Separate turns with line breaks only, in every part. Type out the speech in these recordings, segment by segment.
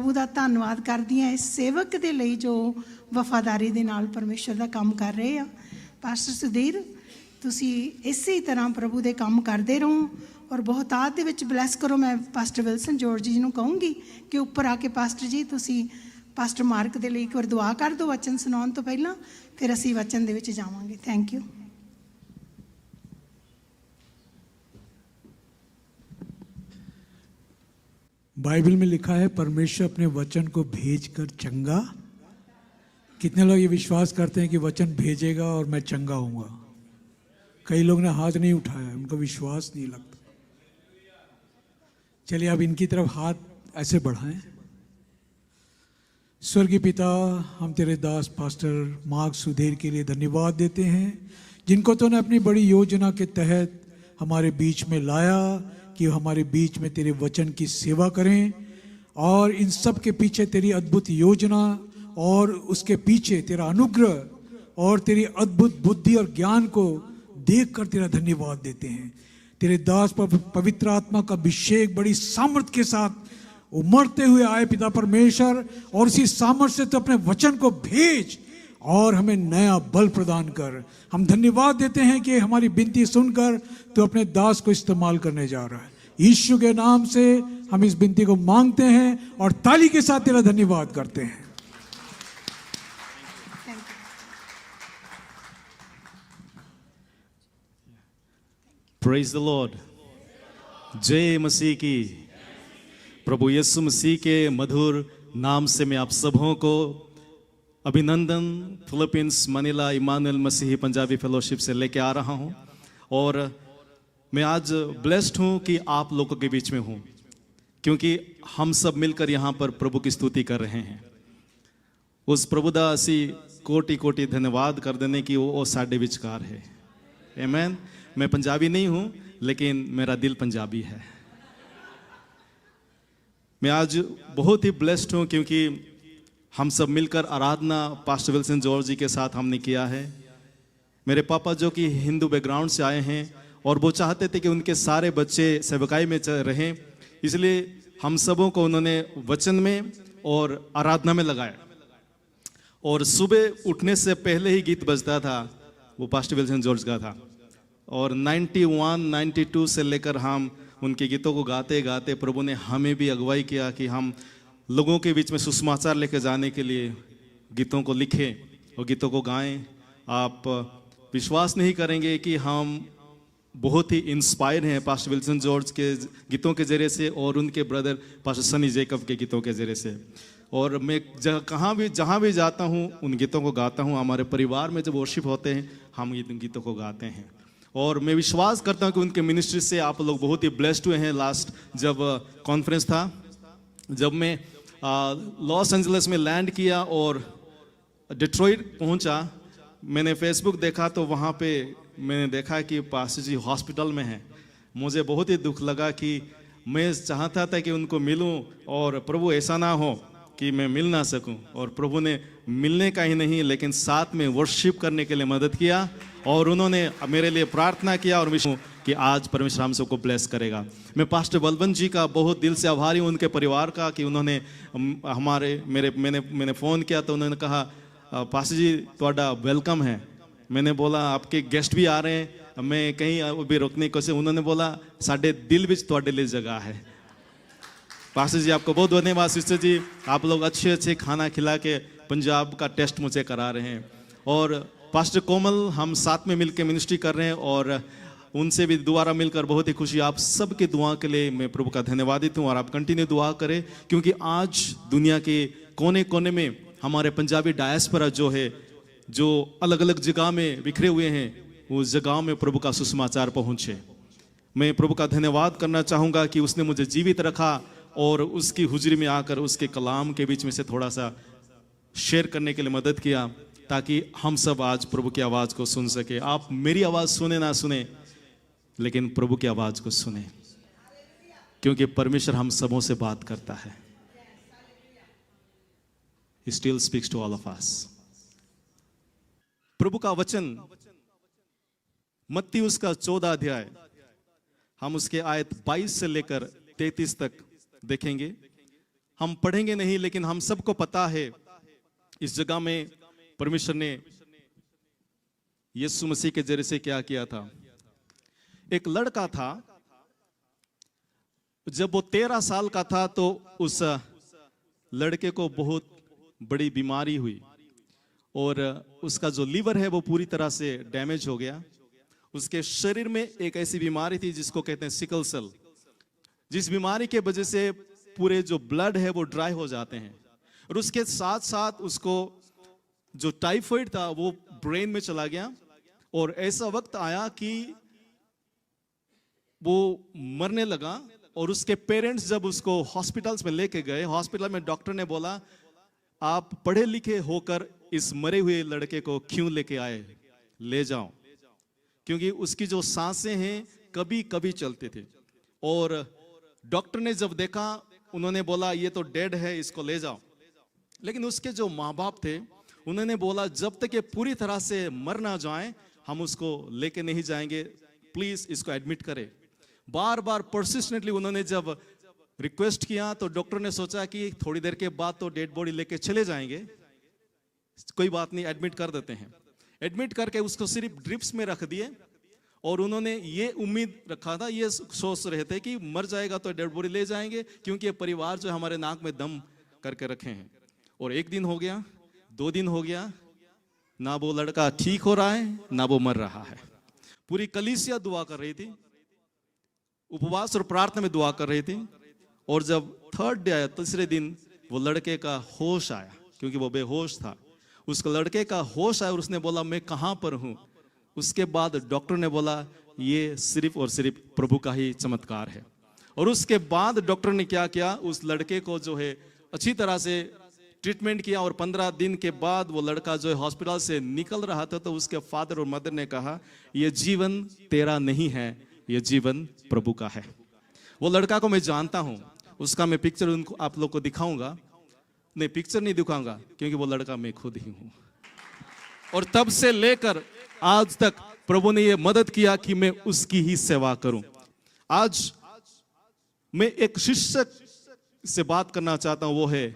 प्रभु का धन्नवाद करदी हां इस सेवक दे लई जो वफादारी दे नाल परमेश्वर का काम कर रहे हैं। पास्टर सुधीर तुसी इसी तरह प्रभु दे काम करते रहो और बहुतात दे विच ब्लैस करो। मैं पास्टर विल्सन जॉर्ज जी नूं कहूँगी कि उपर आके पास्टर जी तुसी पास्टर मार्क दे लई एक बार दुआ कर दो वचन सुनाउण तो पहलां, फिर असीं वचन दे विच जावांगे। Thank you.
बाइबल में लिखा है परमेश्वर अपने वचन को भेजकर चंगा। कितने लोग ये विश्वास करते हैं कि वचन भेजेगा और मैं चंगा होऊंगा? कई लोग ने हाथ नहीं उठाया, उनको विश्वास नहीं लगता। चलिए अब इनकी तरफ हाथ ऐसे बढ़ाएं। स्वर्गीय पिता, हम तेरे दास पास्टर मार्क सुधीर के लिए धन्यवाद देते हैं, जिनको तूने अपनी बड़ी योजना के तहत हमारे बीच में लाया कि हमारे बीच में तेरे वचन की सेवा करें। और इन सब के पीछे तेरी अद्भुत योजना और उसके पीछे तेरा अनुग्रह और तेरी अद्भुत बुद्धि और ज्ञान को देखकर तेरा धन्यवाद देते हैं। तेरे दास पर पवित्र आत्मा का अभिषेक बड़ी सामर्थ के साथ उमड़ते हुए आए पिता परमेश्वर, और इसी सामर्थ से तो अपने वचन को भेज और हमें नया बल प्रदान कर। हम धन्यवाद देते हैं कि हमारी विनती सुनकर तो अपने दास को इस्तेमाल करने जा रहा है। यीशु के नाम से हम इस विनती को मांगते हैं और ताली के साथ तेरा धन्यवाद करते हैं।
Praise the Lord. जय मसीह की। प्रभु यीशु मसीह के मधुर नाम से मैं आप सबों को अभिनंदन फिलीपींस मनीला इमानुएल मसीही पंजाबी फेलोशिप से लेके आ रहा हूं। और मैं आज ब्लेस्ड हूं कि आप लोगों के बीच में हूं, क्योंकि हम सब मिलकर यहां पर प्रभु की स्तुति कर रहे हैं। उस प्रभु दा असी कोटि कोटि धन्यवाद कर देने की वो साडे विचकार है। आमीन। मैं पंजाबी नहीं हूं, लेकिन मेरा दिल पंजाबी है। मैं आज बहुत ही ब्लेस्ड हूं क्योंकि हम सब मिलकर आराधना पास्टर विल्सन जॉर्ज जी के साथ हमने किया है। मेरे पापा जो कि हिंदू बैकग्राउंड से आए हैं और वो चाहते थे कि उनके सारे बच्चे सेवकाई में रहें, इसलिए हम सबों को उन्होंने वचन में और आराधना में लगाया। और सुबह उठने से पहले ही गीत बजता था, वो पास्टर विल्सन जॉर्ज का था। और 91, 92 से लेकर हम उनके गीतों को गाते गाते प्रभु ने हमें भी अगुवाई किया कि हम लोगों के बीच में सुसमाचार लेकर जाने के लिए गीतों को लिखें और गीतों को गाएं। आप विश्वास नहीं करेंगे कि हम बहुत ही इंस्पायर हैं पास्टर विल्सन जॉर्ज के गीतों के ज़रिए से और उनके ब्रदर पास्टर सनी जैकब के गीतों के ज़रिए से। और मैं जहाँ भी जाता हूँ उन गीतों को गाता हूँ। हमारे परिवार में जब वर्शिप होते हैं हम इन गीतों को गाते हैं। और मैं विश्वास करता हूँ कि उनके मिनिस्ट्री से आप लोग बहुत ही ब्लेस्ड हुए हैं। लास्ट जब कॉन्फ्रेंस था, जब मैं लॉस एंजलिस में लैंड किया और डिट्रॉइट पहुंचा, मैंने फेसबुक देखा तो वहाँ पे मैंने देखा कि पास्टर जी हॉस्पिटल में हैं। मुझे बहुत ही दुख लगा कि मैं चाहता था कि उनको मिलूं और प्रभु ऐसा ना हो कि मैं मिल ना सकूं। और प्रभु ने मिलने का ही नहीं लेकिन साथ में वर्शिप करने के लिए मदद किया और उन्होंने मेरे लिए प्रार्थना किया और विश्वास कि आज परमेश्वर हम सबको ब्लेस करेगा। मैं पास्टर बलवंत जी का बहुत दिल से आभारी हूँ, उनके परिवार का, कि उन्होंने मैंने फ़ोन किया तो उन्होंने कहा पास्टर जी ਤੁਹਾਡਾ वेलकम है। मैंने बोला आपके गेस्ट भी आ रहे हैं, मैं कहीं अभी रोकने की कोशिश। उन्होंने बोला साढ़े दिल विच ਤੁਹਾਡੇ लिए जगह है। पास्टर जी आपको बहुत धन्यवाद। सिस्टर जी आप लोग अच्छे अच्छे खाना खिला के पंजाब का टेस्ट मुझे करा रहे हैं। और पास्टर कोमल हम साथ में मिलकर मिनिस्ट्री कर रहे हैं और उनसे भी दोबारा मिलकर बहुत ही खुशी। आप सबके दुआ के लिए मैं प्रभु का धन्यवादित हूँ और आप कंटिन्यू दुआ करें, क्योंकि आज दुनिया के कोने कोने में हमारे पंजाबी डायस्पोरा जो है, जो अलग अलग जगह में बिखरे हुए हैं, उस जगह में प्रभु का सुसमाचार पहुँचे। मैं प्रभु का धन्यवाद करना चाहूँगा कि उसने मुझे जीवित रखा और उसकी हुजरी में आकर उसके कलाम के बीच में से थोड़ा सा शेयर करने के लिए मदद किया, ताकि हम सब आज प्रभु की आवाज़ को सुन सके। आप मेरी आवाज़ सुने ना सुने, लेकिन प्रभु की आवाज़ को सुने, क्योंकि परमेश्वर हम सबों से बात करता है। He still speaks to all of us. प्रभु का वचन मत्ती उसका 14 अध्याय, हम उसके आयत 22 से लेकर 33 तक देखेंगे। हम पढ़ेंगे नहीं, लेकिन हम सबको पता है इस जगह में परमेश्वर ने यीशु मसीह के जरिए से क्या किया था। एक लड़का था, जब वो 13 साल का था तो उस लड़के को बहुत बड़ी बीमारी हुई और उसका जो लीवर है वो पूरी तरह से डैमेज हो गया। उसके शरीर में एक ऐसी बीमारी थी जिसको कहते हैं सिकल सेल, जिस बीमारी के वजह से पूरे जो ब्लड है वो ड्राई हो जाते हैं। और उसके साथ साथ उसको जो टाइफाइड था वो ब्रेन में चला गया और ऐसा वक्त आया कि वो मरने लगा। और उसके पेरेंट्स जब उसको हॉस्पिटल्स में लेके गए, हॉस्पिटल में डॉक्टर ने बोला आप पढ़े लिखे होकर इस मरे हुए लड़के को क्यों लेके आए, ले जाओ, क्योंकि उसकी जो सांसें हैं कभी कभी चलते थे। और डॉक्टर ने जब देखा उन्होंने बोला ये तो डेड है, इसको ले जाओ। लेकिन उसके जो माँ बाप थे उन्होंने बोला जब तक ये पूरी तरह से मर ना जाए हम उसको लेके नहीं जाएंगे, प्लीज इसको एडमिट करें। बार बार परसिस्टेंटली उन्होंने जब रिक्वेस्ट किया तो डॉक्टर ने सोचा कि थोड़ी देर के बाद तो डेड बॉडी लेके चले जाएंगे, कोई बात नहीं एडमिट कर देते हैं। एडमिट करके उसको सिर्फ ड्रिप्स में रख दिए और उन्होंने ये उम्मीद रखा था, ये सोच रहे थे कि मर जाएगा तो डेड बॉडी ले जाएंगे, क्योंकि ये परिवार जो हमारे नाक में दम करके रखे हैं। और 1 दिन हो गया, 2 दिन हो गया, ना वो लड़का ठीक हो रहा है ना वो मर रहा है। पूरी कलीसिया दुआ कर रही थी, उपवास और प्रार्थना में दुआ कर रही थी। और जब 3rd डे आया, तीसरे दिन वो लड़के का होश आया, क्योंकि वो बेहोश था। उस लड़के का होश आया और उसने बोला मैं कहां पर हूं। उसके बाद डॉक्टर ने बोला ये सिर्फ और सिर्फ प्रभु का ही चमत्कार है। और उसके बाद डॉक्टर ने क्या किया, उस लड़के को जो है अच्छी तरह से ट्रीटमेंट किया। और 15 दिन के बाद वो लड़का जो है हॉस्पिटल से निकल रहा था तो उसके फादर और मदर ने कहा ये जीवन तेरा नहीं है, ये जीवन प्रभु का है। वो लड़का को मैं जानता हूं, उसका मैं पिक्चर उनको आप लोग को दिखाऊंगा। नहीं, पिक्चर नहीं दिखाऊंगा क्योंकि वो लड़का मैं खुद ही हूं। और तब से लेकर आज तक प्रभु ने ये मदद किया कि मैं उसकी ही सेवा करूं। आज मैं एक शिक्षक से बात करना चाहता हूं, वो है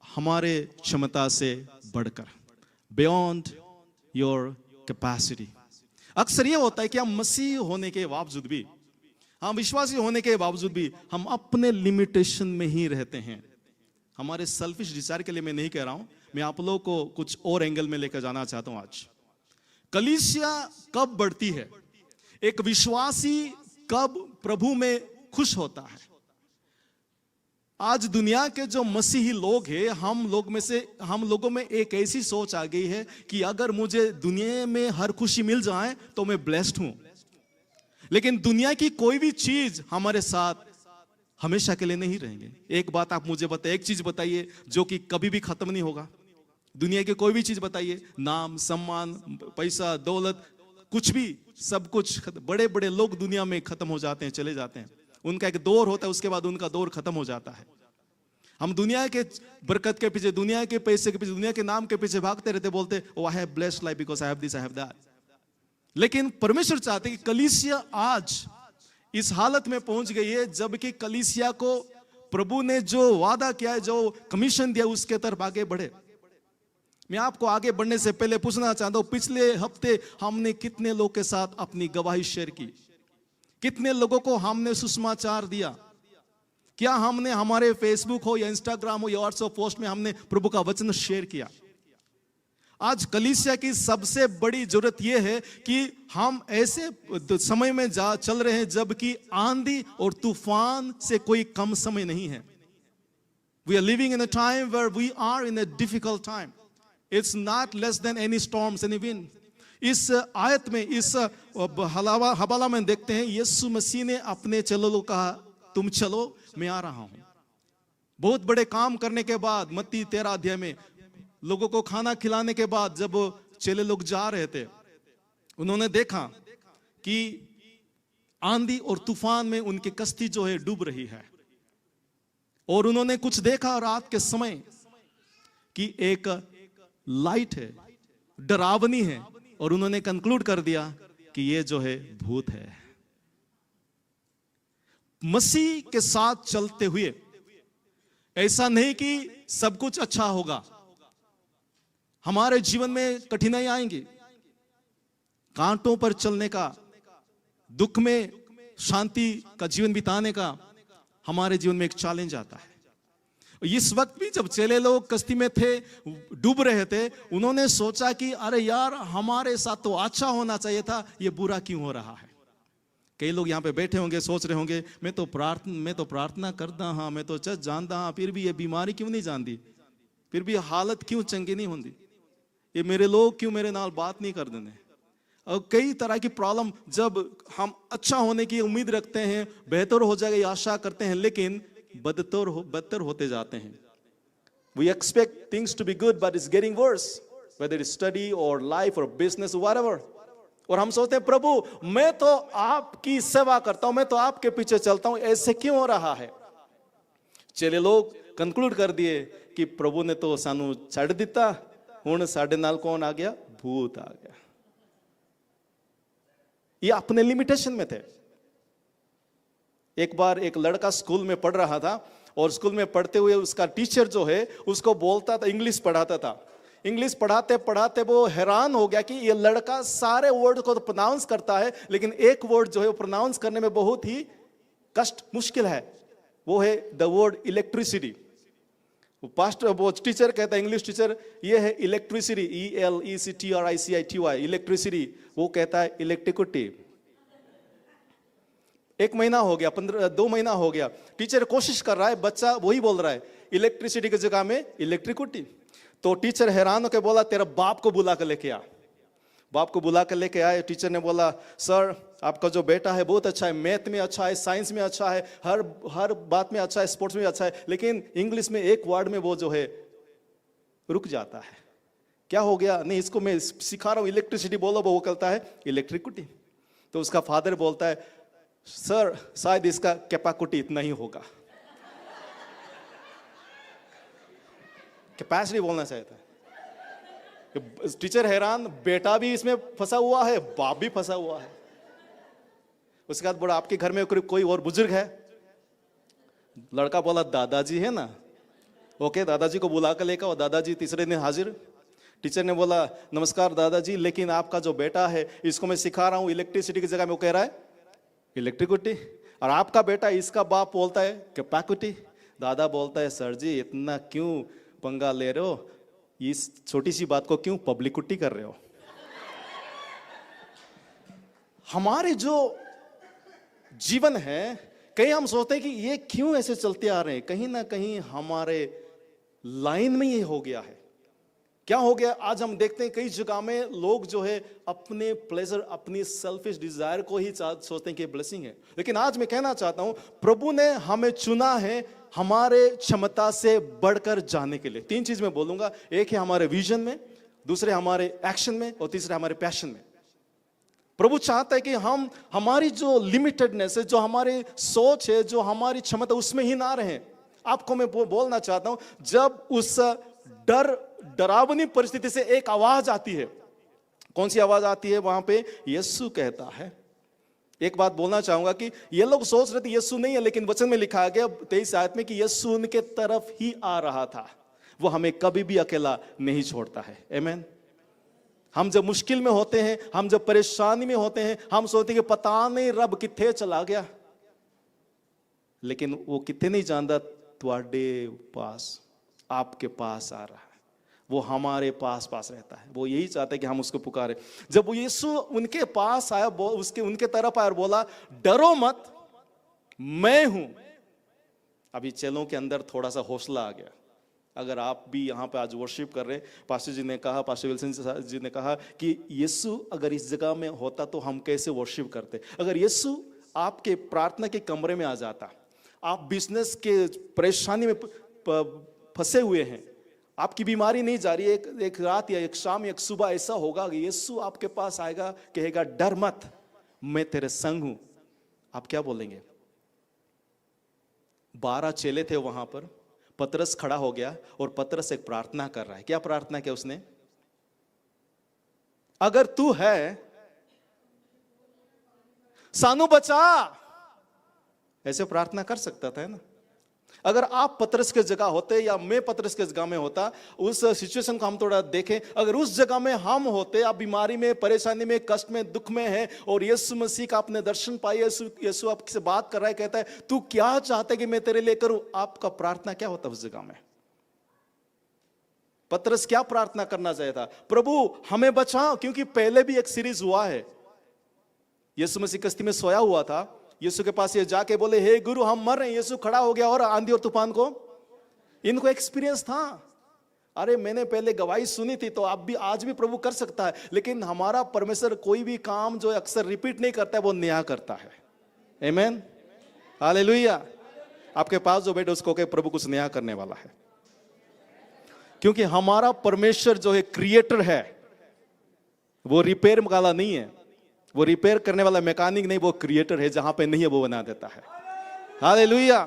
हमारे क्षमता से बढ़कर, बियॉन्ड योर कैपेसिटी। अक्सर ये होता है कि हम मसीह होने के बावजूद भी, हम विश्वासी होने के बावजूद भी हम अपने लिमिटेशन में ही रहते हैं। हमारे सेल्फिश डिजायर के लिए मैं नहीं कह रहा हूं, मैं आप लोगों को कुछ और एंगल में लेकर जाना चाहता हूं। आज कलीसिया कब बढ़ती है, एक विश्वासी कब प्रभु में खुश होता है। आज दुनिया के जो मसीही लोग हैं, हम लोगों में एक ऐसी सोच आ गई है कि अगर मुझे दुनिया में हर खुशी मिल जाए तो मैं ब्लेस्ड हूं। लेकिन दुनिया की कोई भी चीज हमारे साथ हमेशा के लिए नहीं रहेंगे। एक बात आप मुझे बताइए, एक चीज बताइए जो कि कभी भी खत्म नहीं होगा। दुनिया की कोई भी चीज बताइए, नाम, सम्मान, पैसा, दौलत, कुछ भी, सब कुछ। बड़े बड़े लोग दुनिया में खत्म हो जाते हैं, चले जाते हैं। उनका एक दौर होता है, उसके बाद उनका दौर खत्म हो जाता है। हम दुनिया के बरकत के पीछे, दुनिया के पैसे के पीछे, दुनिया के नाम के पीछे भागते रहते, बोलते oh I have blessed life because I have this, I have that. लेकिन परमेश्वर चाहते कि कलीसिया आज इस हालत में पहुंच गई है जबकि कलीसिया को प्रभु ने जो वादा किया है, जो कमीशन दिया, उसके तरफ आगे बढ़े। मैं आपको आगे बढ़ने से पहले पूछना चाहता हूं, पिछले हफ्ते हमने कितने लोग के साथ अपनी गवाही शेयर की, कितने लोगों को हमने सुसमाचार दिया। क्या हमने हमारे फेसबुक हो या इंस्टाग्राम हो या व्हाट्सएप पोस्ट में हमने प्रभु का वचन शेयर किया। आज कलीसिया की सबसे बड़ी जरूरत यह है कि हम ऐसे समय में चल रहे हैं जबकि आंधी और तूफान से कोई कम समय नहीं है। We are living in a time where we are in a difficult time. It's not less than any storms, any wind. इस आयत में, इस हवाला में देखते हैं यीशु मसीह ने अपने चेलों को कहा तुम चलो, मैं आ रहा हूं। बहुत बड़े काम करने के बाद मत्ती 13 अध्याय में लोगों को खाना खिलाने के बाद जब चेले लोग जा रहे थे, उन्होंने देखा कि आंधी और तूफान में उनकी कश्ती जो है डूब रही है। और उन्होंने कुछ देखा रात के समय कि एक लाइट है, डरावनी है, और उन्होंने कंक्लूड कर दिया कि ये जो है भूत है। मसीह के साथ चलते हुए ऐसा नहीं कि सब कुछ अच्छा होगा, हमारे जीवन में कठिनाई आएंगी, कांटों पर चलने का, दुख में शांति का जीवन बिताने का हमारे जीवन में एक चैलेंज आता है। इस वक्त भी जब चेले लोग कश्ती में थे, डूब रहे थे, उन्होंने सोचा कि अरे यार हमारे साथ तो अच्छा होना चाहिए था, ये बुरा क्यों हो रहा है। कई लोग यहाँ पे बैठे होंगे, सोच रहे होंगे मैं तो प्रार्थना करता हाँ, मैं तो चर्च जानता हाँ, फिर भी ये बीमारी क्यों नहीं जानती, फिर भी हालत क्यों चंगी नहीं होती, ये मेरे लोग क्यों मेरे नाल बात नहीं कर देने। और कई तरह की प्रॉब्लम, जब हम अच्छा होने की उम्मीद रखते हैं, बेहतर हो जाएगा ये आशा करते हैं, लेकिन बदतर होते जाते हैं। We expect things to be good, but it's getting worse, whether it's study or life or business or whatever. और हम सोचते हैं प्रभु मैं तो आपकी सेवा करता हूं, मैं तो आपके पीछे चलता हूं, ऐसे क्यों हो रहा है। चेले लोग कंक्लूड कर दिए कि प्रभु ने तो सानू छड़ दिता, हुण साडे नाल कौन आ गया, भूत आ गया। ये अपने लिमिटेशन में थे। एक बार एक लड़का स्कूल में पढ़ रहा था, और स्कूल में पढ़ते हुए उसका टीचर जो है उसको बोलता था, इंग्लिश पढ़ाता था, इंग्लिश पढ़ाते पढ़ाते वो हैरान हो गया कि ये लड़का सारे वर्ड को तो प्रोनाउंस करता है, लेकिन एक वर्ड जो है वो प्रोनाउंस करने में बहुत ही मुश्किल है, वो है द वर्ड इलेक्ट्रिसिटी। वो टीचर कहता है, इंग्लिश टीचर, ये है इलेक्ट्रिसिटी, ELECTRICITY, इलेक्ट्रिसिटी। वो कहता है इलेक्ट्रिसिटी। 1 महीना हो गया, 2 महीना हो गया, टीचर कोशिश कर रहा है, बच्चा वही बोल रहा है इलेक्ट्रिसिटी की जगह में इलेक्ट्रिसिटी। तो टीचर हैरान होकर बोला तेरा बाप को बुला कर लेके आ। बाप को बुला कर लेके आए। टीचर ने बोला सर आपका जो बेटा है बहुत अच्छा है, मैथ में अच्छा है, साइंस में अच्छा है, हर बात में अच्छा है, स्पोर्ट्स में अच्छा है, लेकिन इंग्लिश में एक वर्ड में वो जो है रुक जाता है। क्या हो गया? नहीं इसको मैं सिखा रहा हूँ, इलेक्ट्रिसिटी बोलो, वो कहता है इलेक्ट्रिसिटी। तो उसका फादर बोलता है सर शायद इसका कैपेसिटी इतना ही होगा। कैपेसिटी बोलना चाहता है। टीचर हैरान, बेटा भी इसमें फंसा हुआ है, बाप भी फंसा हुआ है। उसके बाद बोला आपके घर में कोई और बुजुर्ग है? लड़का बोला दादाजी है ना। ओके, दादाजी को बुला कर लेकर, और दादाजी तीसरे दिन हाजिर। टीचर ने बोला नमस्कार दादाजी, लेकिन आपका जो बेटा है इसको मैं सिखा रहा हूँ इलेक्ट्रिसिटी की जगह में वो कह रहा है इलेक्ट्रिसिटी, और आपका बेटा, इसका बाप बोलता है कैपेसिटी। दादा बोलता है सर जी इतना क्यों पंगा ले रहे हो, इस छोटी सी बात को क्यों पब्लिसिटी कर रहे हो। हमारे जो जीवन है, कहीं हम सोचते हैं कि ये क्यों ऐसे चलते आ रहे हैं, कहीं ना कहीं हमारे लाइन में ये हो गया है। क्या हो गया? आज हम देखते हैं कई जगह में लोग जो है अपने प्लेजर, अपनी सेल्फिश डिजायर को ही सोचते हैं कि ब्लेसिंग है। लेकिन आज मैं कहना चाहता हूं प्रभु ने हमें चुना है हमारे क्षमता से बढ़कर जाने के लिए। 3 चीज मैं बोलूंगा, एक है हमारे विजन में, दूसरे हमारे एक्शन में, और तीसरे हमारे पैशन में। प्रभु चाहता है कि हम हमारी जो लिमिटेडनेस है, जो हमारी सोच है, जो हमारी क्षमता, उसमें ही ना रहें। आपको मैं बोलना चाहता हूं, जब उस डरावनी परिस्थिति से एक आवाज आती है, कौन सी आवाज आती है? वहां पे यीशु कहता है। एक बात बोलना चाहूंगा कि ये लोग सोच रहे थे यीशु नहीं है, लेकिन वचन में लिखा गया 23 आयत में कि यीशु उनके तरफ ही आ रहा था। वो हमें कभी भी अकेला नहीं छोड़ता है। आमीन। हम जब मुश्किल में होते हैं, हम जब परेशानी में होते हैं, हम सोचते हैं कि पता नहीं रब किथे चला गया, लेकिन वो किथे नहीं जानता, तुहाडे पास, आपके पास आ रहा है। वो हमारे पास रहता है। वो यही चाहता है कि हम उसको पुकारें। जब वो यीशु उनके पास आया, उनके तरफ आया और बोला डरो मत, मैं हूं। अभी चेलों के अंदर थोड़ा सा हौसला आ गया। अगर आप भी यहाँ पे आज वर्शिप कर रहे हैं, पास्टर जी ने कहा, पास्टर विल्सन जी ने कहा कि यीशु अगर इस जगह में होता तो हम कैसे वर्शिप करते। अगर यीशु आपके प्रार्थना के कमरे में आ जाता, आप बिजनेस के परेशानी में फंसे हुए हैं, आपकी बीमारी नहीं जा रही है, एक रात या एक शाम या एक सुबह ऐसा होगा कि यीशु आपके पास आएगा, कहेगा डर मत, मैं तेरे संग हूं। आप क्या बोलेंगे? 12 चेले थे वहां पर। पतरस खड़ा हो गया और पतरस एक प्रार्थना कर रहा है। क्या प्रार्थना किया उसने? अगर तू है सानू बचा, ऐसे प्रार्थना कर सकता था, है ना? अगर आप पतरस के जगह होते या मैं पतरस के जगह में होता, उस सिचुएशन को हम थोड़ा देखें। अगर उस जगह में हम होते, आप बीमारी में, परेशानी में, कष्ट में, दुख में हैं और यीशु मसीह का आपने दर्शन पाया, यीशु आपसे बात कर रहा है, कहता है तू क्या चाहता है कि मैं तेरे लिए करूं, आपका प्रार्थना क्या होता उस जगह में? पतरस क्या प्रार्थना करना चाहिए था? प्रभु हमें बचाओ, क्योंकि पहले भी एक सीरीज हुआ है। यीशु मसीह कश्ती में सोया हुआ था, यीशु के पास ये जाके बोले हे गुरु हम मर रहे हैं, यीशु खड़ा हो गया और आंधी और तूफान को, इनको एक्सपीरियंस था। अरे मैंने पहले गवाही सुनी थी, तो आप भी आज भी प्रभु कर सकता है। लेकिन हमारा परमेश्वर कोई भी काम जो अक्सर रिपीट नहीं करता है, वो नया करता है। आमीन, हालेलुया। आपके पास जो बैठे उसको कहे प्रभु कुछ नया करने वाला है, क्योंकि हमारा परमेश्वर जो है क्रिएटर है, वो रिपेयर वाला नहीं है, वो रिपेयर करने वाला मैकेनिक नहीं, वो क्रिएटर है। जहां पे नहीं है वो बना देता है। हालेलुया।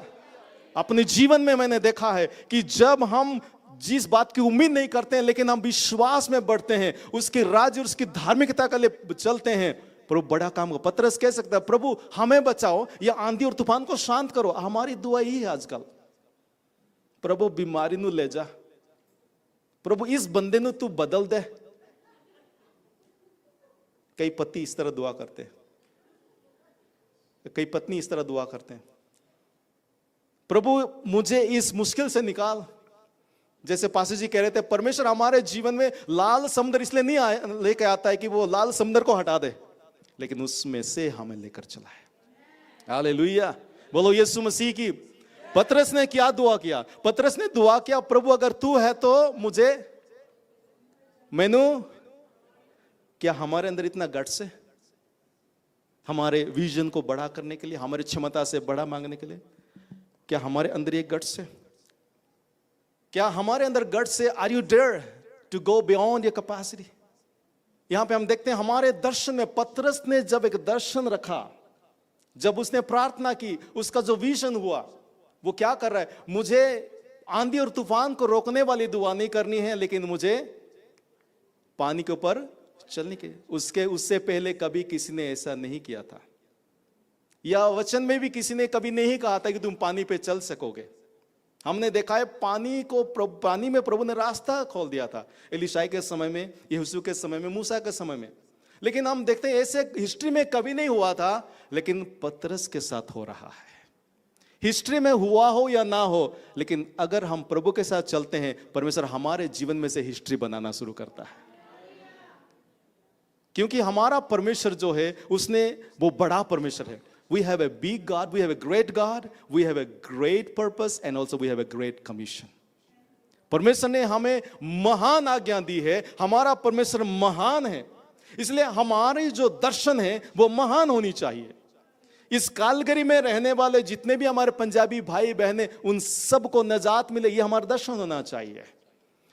अपने जीवन में मैंने देखा है कि जब हम जिस बात की उम्मीद नहीं करते हैं, लेकिन हम विश्वास में बढ़ते हैं, उसके राज्य और उसकी धार्मिकता के लिए चलते हैं, प्रभु बड़ा काम को। पतरस कह सकता है प्रभु हमें बचाओ या आंधी और तूफान को शांत करो। हमारी दुआ यही है आजकल, प्रभु बीमारी नु ले जा, प्रभु इस बंदे नु तू बदल दे। कई पति इस तरह दुआ करते हैं, कई पत्नी इस तरह दुआ करते हैं, प्रभु मुझे इस मुश्किल से निकाल। जैसे पास्टर जी कह रहे थे, परमेश्वर हमारे जीवन में लाल समुद्र इसलिए नहीं लेके आता है कि वो लाल समुद्र को हटा दे, लेकिन उसमें से हमें लेकर चला है। हालेलुया, बोलो यीशु मसीह की। पतरस ने क्या दुआ किया? पतरस ने दुआ किया प्रभु अगर तू है तो मुझे मैनू। क्या हमारे अंदर इतना गट्स है हमारे विजन को बड़ा करने के लिए, हमारी क्षमता से बड़ा मांगने के लिए? क्या हमारे अंदर ये गट्स है? क्या हमारे अंदर गट्स है? Are you dare to go beyond your capacity? यहां पे हम देखते हैं हमारे दर्शन में पतरस ने जब एक दर्शन रखा, जब उसने प्रार्थना की, उसका जो विजन हुआ, वो क्या कर रहा है? मुझे आंधी और तूफान को रोकने वाली दुआ नहीं करनी है, लेकिन मुझे पानी के ऊपर चलने के। उससे पहले कभी किसी ने ऐसा नहीं किया था, या वचन में भी किसी ने कभी नहीं कहा था कि तुम पानी पे चल सकोगे। हमने देखा है पानी में प्रभु ने रास्ता खोल दिया था, एलीशा के समय में, यहोशू के समय में, मूसा के समय में। लेकिन हम देखते हैं ऐसे हिस्ट्री में कभी नहीं हुआ था, लेकिन पतरस के साथ हो रहा है। हिस्ट्री में हुआ हो या ना हो, लेकिन अगर हम प्रभु के साथ चलते हैं, परमेश्वर हमारे जीवन में से हिस्ट्री बनाना शुरू करता है। क्योंकि हमारा परमेश्वर जो है उसने वो बड़ा परमेश्वर है। We have a big God, we have a great God, we have a great purpose and also we have a great commission. परमेश्वर ने हमें महान आज्ञा दी है, हमारा परमेश्वर महान है, इसलिए हमारी जो दर्शन है वो महान होनी चाहिए। इस कालगरी में रहने वाले जितने भी हमारे पंजाबी भाई बहनें, उन सबको निजात मिले, ये हमारा दर्शन होना चाहिए।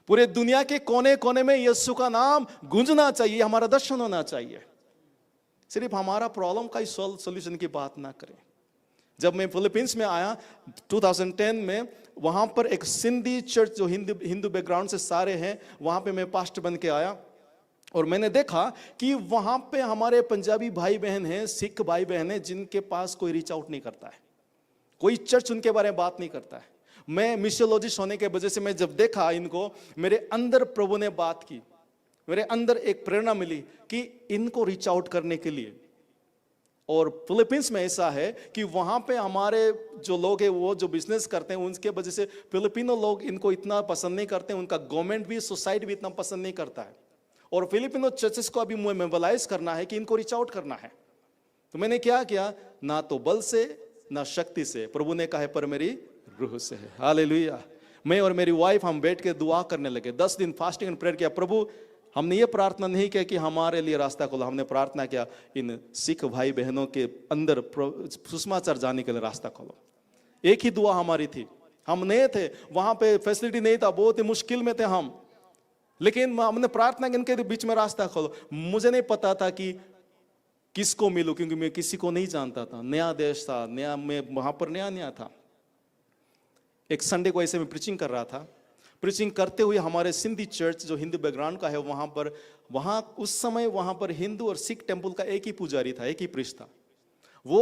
पूरे दुनिया के कोने कोने में यीशु का नाम गूंजना चाहिए, हमारा दर्शन होना चाहिए। सिर्फ हमारा प्रॉब्लम का ही सॉल्यूशन की बात ना करें। जब मैं फिलीपींस में आया 2010 में, वहां पर एक सिंधी चर्च जो हिंदू बैकग्राउंड से सारे हैं, वहां पे मैं पास्टर बन के आया और मैंने देखा कि वहां पे हमारे पंजाबी भाई बहन हैं, सिख भाई बहन हैं, जिनके पास कोई रीच आउट नहीं करता है, कोई चर्च उनके बारे में बात नहीं करता है। मैं मिशनोलॉजिस्ट होने के वजह से मैं जब देखा इनको, मेरे अंदर प्रभु ने बात की, मेरे अंदर एक प्रेरणा मिली कि इनको रीच आउट करने के लिए। और फिलीपींस में ऐसा है कि वहां पे हमारे जो लोग हैं वो जो बिजनेस करते हैं, उनके वजह से फिलिपिनो लोग इनको इतना पसंद नहीं करते हैं, उनका गवर्नमेंट भी, सोसाइटी भी इतना पसंद नहीं करता है। और फिलिपिनो चर्चेस को अभी मोबिलाइज करना है कि इनको रीच आउट करना है। तो मैंने क्या किया, ना तो बल से ना शक्ति से, प्रभु ने कहा है पर मेरी रूह से है। हालेलुया। मैं और मेरी वाइफ हम बैठ के दुआ करने लगे, 10 दिन फास्टिंग एंड प्रेयर किया। प्रभु हमने ये प्रार्थना नहीं किया कि हमारे लिए रास्ता खोलो, हमने प्रार्थना किया इन सिख भाई बहनों के अंदर सुषमाचार जाने के लिए रास्ता खोलो। एक ही दुआ हमारी थी। हम नए थे, वहां पे फैसिलिटी नहीं था, बहुत ही मुश्किल में थे हम, लेकिन हमने प्रार्थना की इनके बीच में रास्ता खोलो। मुझे नहीं पता था कि किसको मिलूं, क्योंकि मैं किसी को नहीं जानता था, नया देश था, नया, मैं वहां पर नया था। एक संडे को ऐसे में प्रीचिंग कर रहा था, प्रीचिंग करते हुए हमारे सिंधी चर्च जो हिंदू बैकग्राउंड का है, वहां उस समय वहां पर हिंदू और सिख टेंपल का एक ही पुजारी था, एक ही प्रीस्ट था। वो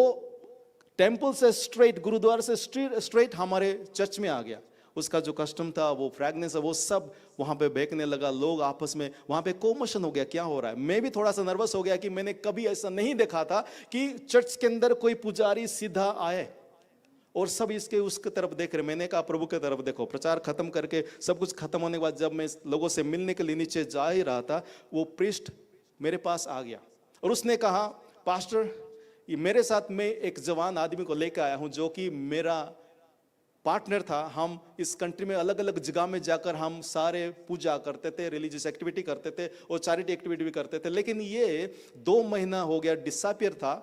टेंपल से स्ट्रेट, गुरुद्वारा से स्ट्रेट हमारे चर्च में आ गया। उसका जो कस्टम था, वो फ्रैग्नेंस, वो सब वहाँ पे बेचने लगा। लोग आपस में वहाँ पे कोमोशन हो गया, क्या हो रहा है। मैं भी थोड़ा सा नर्वस हो गया कि मैंने कभी ऐसा नहीं देखा था कि चर्च के अंदर कोई पुजारी सीधा आए और सब इसके उसके तरफ देख रहे। मैंने कहा प्रभु के तरफ देखो। प्रचार खत्म करके सब कुछ खत्म होने के बाद जब मैं लोगों से मिलने के लिए नीचे जा ही रहा था, वो प्रीस्ट मेरे पास आ गया और उसने कहा, पास्टर ये मेरे साथ में एक जवान आदमी को लेकर आया हूं जो कि मेरा पार्टनर था। हम इस कंट्री में अलग अलग जगह में जाकर हम सारे पूजा करते थे, रिलीजियस एक्टिविटी करते थे और चैरिटी एक्टिविटी भी करते थे। लेकिन ये 2 महीना हो गया डिसअपीयर था,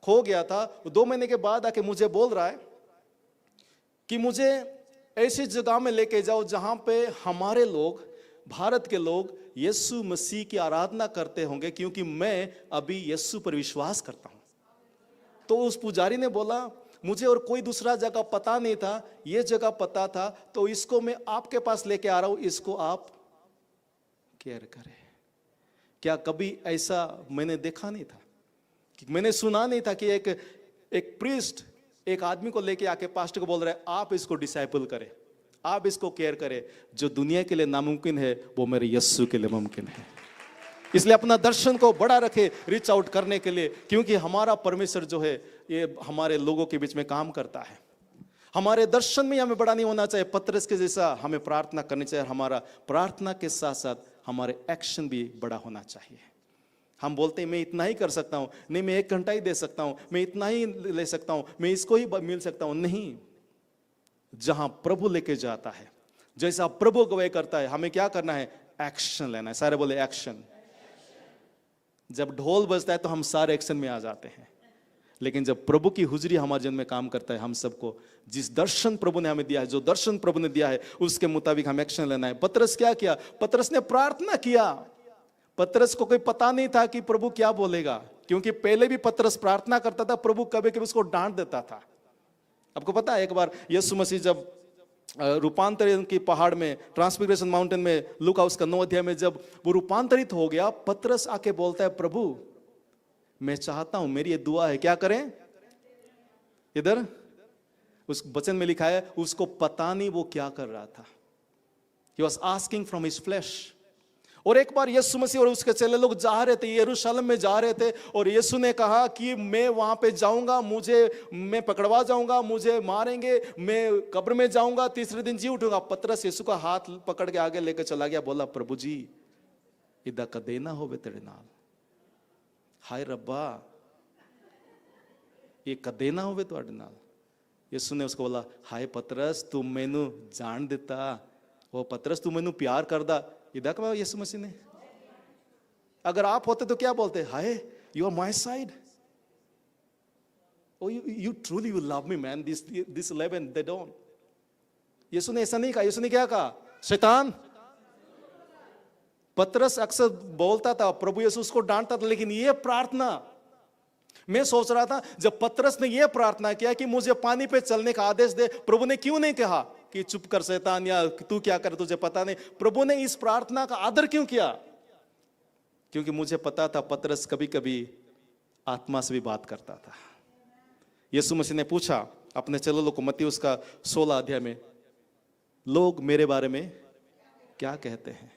खो गया था। 2 महीने के बाद आके मुझे बोल रहा है कि मुझे ऐसी जगह में लेके जाओ जहां पे हमारे लोग, भारत के लोग यीशु मसीह की आराधना करते होंगे, क्योंकि मैं अभी यीशु पर विश्वास करता हूं। तो उस पुजारी ने बोला, मुझे और कोई दूसरा जगह पता नहीं था, ये जगह पता था, तो इसको मैं आपके पास लेके आ रहा हूं, इसको आप केयर करें। क्या कभी ऐसा मैंने देखा नहीं था, कि मैंने सुना नहीं था कि एक प्रीस्ट एक आदमी को लेके आके पास्टर को बोल रहा है, आप इसको डिसाइपल करें, आप इसको केयर करें। जो दुनिया के लिए नामुमकिन है वो मेरे यीशु के लिए मुमकिन है। इसलिए अपना दर्शन को बड़ा रखे, रीच आउट करने के लिए, क्योंकि हमारा परमेश्वर जो है ये हमारे लोगों के बीच में काम करता है। हमारे दर्शन में हमें बड़ा नहीं होना चाहिए, पतरस के जैसा हमें प्रार्थना करनी चाहिए। हमारा प्रार्थना के साथ साथ हमारे एक्शन भी बड़ा होना चाहिए। हम बोलते हैं मैं इतना ही कर सकता हूं, नहीं मैं 1 घंटा ही दे सकता हूं, मैं इतना ही ले सकता हूं, मैं इसको ही मिल सकता हूं। नहीं, जहां प्रभु लेके जाता है, जैसा प्रभु गवाही करता है, हमें क्या करना है, एक्शन लेना है। सारे बोले एक्शन। जब ढोल बजता है तो हम सारे एक्शन में आ जाते हैं, लेकिन जब प्रभु की हुजरी हमारे जन्म में काम करता है, हम सबको जिस दर्शन प्रभु ने हमें दिया है, जो दर्शन प्रभु ने दिया है, उसके मुताबिक हम एक्शन लेना है। पतरस क्या किया, पतरस ने प्रार्थना किया। पतरस को कोई पता नहीं था कि प्रभु क्या बोलेगा, क्योंकि पहले भी पतरस प्रार्थना करता था, प्रभु कभी कभी उसको डांट देता था। आपको पता है, एक बार यीशु मसीह जब रूपांतरण की पहाड़ में, ट्रांसफिगरेशन माउंटेन में, लूका उसका 9 अध्याय में जब वो रूपांतरित हो गया, पतरस आके बोलता है, प्रभु मैं चाहता हूं, मेरी ये दुआ है, क्या करें। इधर उस वचन में लिखा है, उसको पता नहीं वो क्या कर रहा था। He was asking from his flesh। और एक बार यीशु मसीह और उसके चेले लोग जा रहे थे, यरूशलेम में जा रहे थे, और यीशु ने कहा कि मैं वहां पे जाऊंगा, मैं पकड़वा जाऊंगा, मुझे मारेंगे, मैं कब्र में जाऊंगा, तीसरे दिन जी उठूंगा। पतरस यीशु का हाथ पकड़ के आगे लेकर चला गया, बोला, प्रभु जी इदा कदे ना होवे तेरे नाल, हाय रब्बा ये कदे ना होवे तुहाडे नाल। यीशु ने उसको बोला, हाय पतरस तू मैनू जान देता, वो पतरस तू मैनू प्यार करदा। इदा कहा यीशु मसीह ने। अगर आप होते तो क्या बोलते, hi you are my side, oh you truly you love me man, this 11 they don't. Yeshu ने ऐसा नहीं कहा। यीशु ने क्या कहा, शैतान। पतरस अक्सर बोलता था, प्रभु यीशु उसको डांटता था, लेकिन ये प्रार्थना, मैं सोच रहा था जब पतरस ने यह प्रार्थना किया कि मुझे पानी पे चलने का आदेश दे, प्रभु ने क्यों नहीं कहा कि चुप कर शैतान, या तू क्या कर तुझे पता नहीं। प्रभु ने इस प्रार्थना का आदर क्यों किया, क्योंकि मुझे पता था पतरस कभी कभी आत्मा से भी बात करता था। यीशु मसीह ने पूछा अपने चेलों को, मत्ती उसका 16 अध्याय में, लोग मेरे बारे में क्या कहते हैं।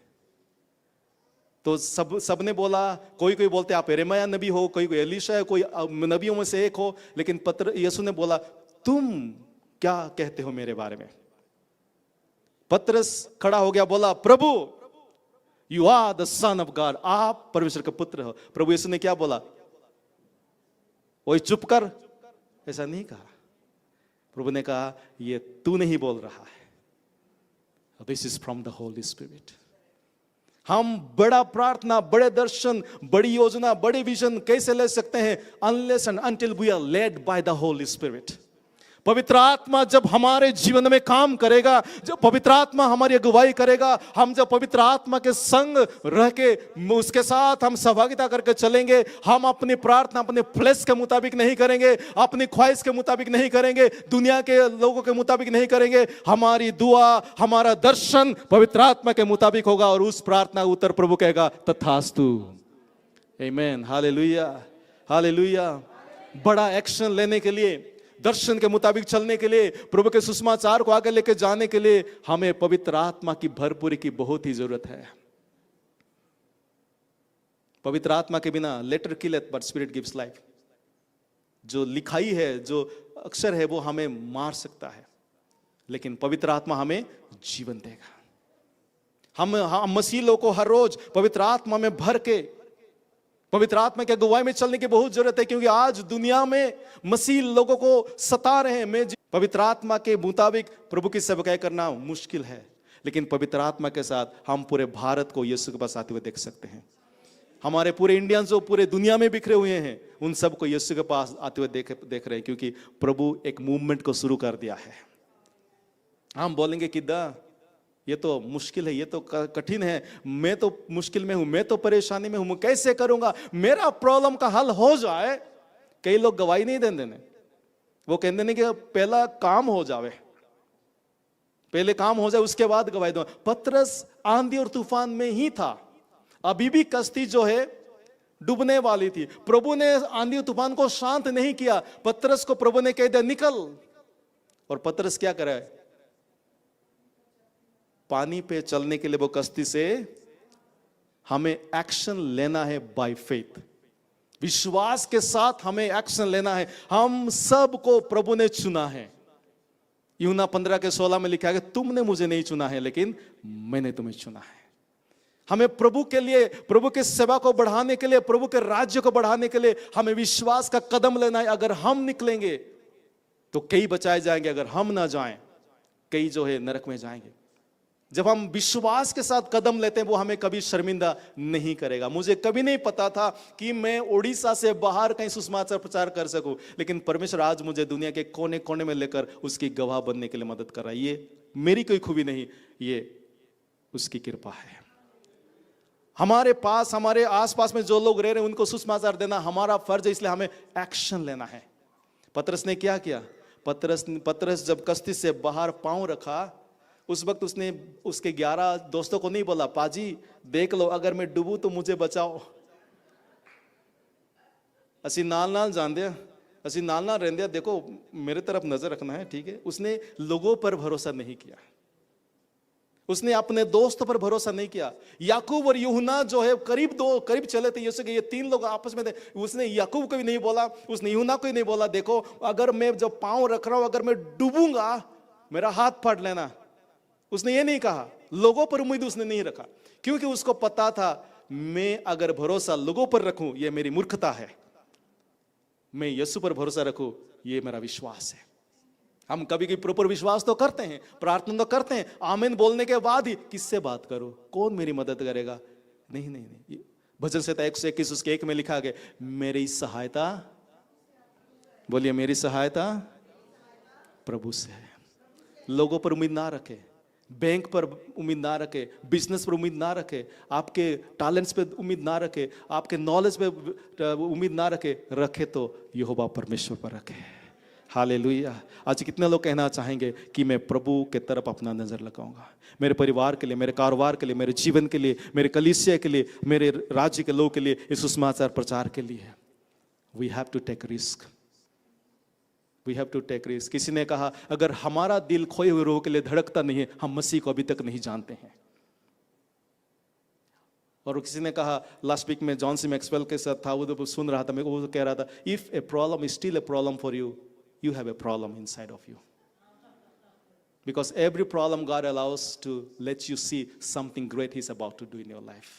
तो सब ने बोला, कोई बोलते आप यिर्मयाह नबी हो, कोई एलीशा है, कोई नबियों में से एक हो, लेकिन यीशु ने बोला, तुम क्या कहते हो मेरे बारे में। पतरस खड़ा हो गया, बोला, प्रभु you are the son of God, आप परमेश्वर के पुत्र हो। प्रभु यीशु ने क्या बोला, ओए चुप कर, ऐसा नहीं कहा। प्रभु ने कहा, ये तू नहीं बोल रहा है, this is from the holy spirit. हम बड़ा प्रार्थना, बड़े दर्शन, बड़ी योजना, बड़ी विजन कैसे ले सकते हैं, unless and until we are led by the holy spirit. पवित्र आत्मा जब हमारे जीवन में काम करेगा, जब पवित्र आत्मा हमारी अगुवाई करेगा, हम जब पवित्र आत्मा के संग रह के उसके साथ हम सहभागिता करके चलेंगे, हम अपनी प्रार्थना अपने फ्लेश के मुताबिक नहीं करेंगे, अपनी ख्वाहिश के मुताबिक नहीं करेंगे, दुनिया के लोगों के मुताबिक नहीं करेंगे। हमारी दुआ, हमारा दर्शन पवित्र आत्मा के मुताबिक होगा, और उस प्रार्थना उत्तर प्रभु कहेगा, तथास्तु, आमीन, हालेलुया, हालेलुया। बड़ा एक्शन लेने के लिए, दर्शन के मुताबिक चलने के लिए, प्रभु के सुसमाचार को आगे लेके जाने के लिए हमें पवित्र आत्मा की भरपूरी की बहुत ही जरूरत है। पवित्र आत्मा के बिना letter killeth but spirit gives life. जो लिखाई है, जो अक्षर है, वो हमें मार सकता है, लेकिन पवित्र आत्मा हमें जीवन देगा। हम मसीह लोगों को हर रोज पवित्र आत्मा में भर के पवित्र आत्मा की अगुवाई में चलने की बहुत जरूरत है, क्योंकि आज दुनिया में मसीह लोगों को सता रहे हैं। पवित्र आत्मा के मुताबिक प्रभु की सेवकाई करना मुश्किल है, लेकिन पवित्र आत्मा के साथ हम पूरे भारत को यीशु के पास आते हुए देख सकते हैं। हमारे पूरे इंडियंस जो पूरे दुनिया में बिखरे हुए हैं, उन सबको यीशु के पास आते हुए देख रहे हैं, क्योंकि प्रभु एक मूवमेंट को शुरू कर दिया है। हम बोलेंगे कि ये तो मुश्किल है, ये तो कठिन है, मैं तो मुश्किल में हूं, मैं तो परेशानी में हूं, कैसे करूंगा, मेरा प्रॉब्लम का हल हो जाए। कई लोग गवाही नहीं देते ने, वो कहते नहीं कि पहला काम हो जावे, पहले काम हो जाए उसके बाद गवाही दो। पतरस आंधी और तूफान में ही था, अभी भी कश्ती जो है डूबने वाली थी। प्रभु ने आंधी और तूफान को शांत नहीं किया, पतरस को प्रभु ने कह दिया निकल, और पतरस क्या करे, पानी पे चलने के लिए वो कश्ती से हमें एक्शन लेना है बाय फेथ, विश्वास के साथ हमें एक्शन लेना है। हम सबको प्रभु ने चुना है। यूहन्ना 15:16 में लिखा है कि तुमने मुझे नहीं चुना है, लेकिन मैंने तुम्हें चुना है। हमें प्रभु के लिए, प्रभु के सेवा को बढ़ाने के लिए, प्रभु के राज्य को बढ़ाने के लिए हमें विश्वास का कदम लेना है। अगर हम निकलेंगे तो कई बचाए जाएंगे, अगर हम ना जाएं कई जो है नरक में जाएंगे। जब हम विश्वास के साथ कदम लेते हैं, वो हमें कभी शर्मिंदा नहीं करेगा। मुझे कभी नहीं पता था कि मैं उड़ीसा से बाहर कहीं सुसमाचार प्रचार कर सकूं, लेकिन परमेश्वर आज मुझे दुनिया के कोने कोने में लेकर उसकी गवाह बनने के लिए मदद कर रहा है। ये मेरी कोई खूबी नहीं, ये उसकी कृपा है। हमारे पास, हमारे आसपास में जो लोग रह रहे हैं, उनको सुसमाचार देना हमारा फर्ज है, इसलिए हमें एक्शन लेना है। पतरस ने क्या किया? पतरस जब कश्ती से बाहर पांव रखा, उस वक्त उसने उसके 11 दोस्तों को नहीं बोला पाजी देख लो अगर मैं डूबूं तो मुझे बचाओ, असी नाल नाल जांदे, असी नाल नाल रहंदे, देखो मेरे तरफ नजर रखना है, ठीक है। उसने लोगों पर भरोसा नहीं किया, उसने अपने दोस्तों पर भरोसा नहीं किया। याकूब और यूहन्ना जो है करीब चले थे यीशु के, ये 3 लोग आपस में थे। उसने याकूब को भी नहीं बोला, उसने यूहन्ना को भी नहीं बोला देखो अगर मैं जब पांव रख रहा हूं, अगर मैं डूबूंगा मेरा हाथ फाड़ लेना। उसने ये नहीं कहा, लोगों पर उम्मीद उसने नहीं रखा, क्योंकि उसको पता था मैं अगर भरोसा लोगों पर रखूं ये मेरी मूर्खता है, मैं यीशु पर भरोसा रखूं ये मेरा विश्वास है। हम कभी कभी प्रॉपर विश्वास तो करते हैं, प्रार्थना तो करते हैं, आमीन बोलने के बाद ही किससे बात करो, कौन मेरी मदद करेगा? नहीं नहीं नहीं। भजन संहिता 121 उसके 1 में लिखा गया, मेरी सहायता, बोलिए मेरी सहायता प्रभु से है। लोगों पर उम्मीद ना रखे, बैंक पर उम्मीद ना रखे, बिजनेस पर उम्मीद ना रखे, आपके टैलेंट्स पे उम्मीद ना रखे, आपके नॉलेज पे उम्मीद ना रखे तो यहोवा परमेश्वर पर रखे। हालेलुया। आज कितने लोग कहना चाहेंगे कि मैं प्रभु के तरफ अपना नजर लगाऊंगा, मेरे परिवार के लिए, मेरे कारोबार के लिए, मेरे जीवन के लिए, मेरे कलीसिया के लिए, मेरे राज्य के लोगों के लिए, इस सुसमाचार प्रचार के लिए। We have to take risk, we have to take risk. किसी ने कहा अगर हमारा दिल खोए हुए रोह के लिए धड़कता नहीं है, हम मसीह को अभी तक नहीं जानते हैं। और किसी ने कहा, लास्ट वीक में जॉन सी मैक्सवेल के साथ था, वो सुन रहा था, मैं वो कह रहा था, if a problem is still a problem for you, you have a problem inside of you, because every problem God allows to let you see something great He's about to do in your life.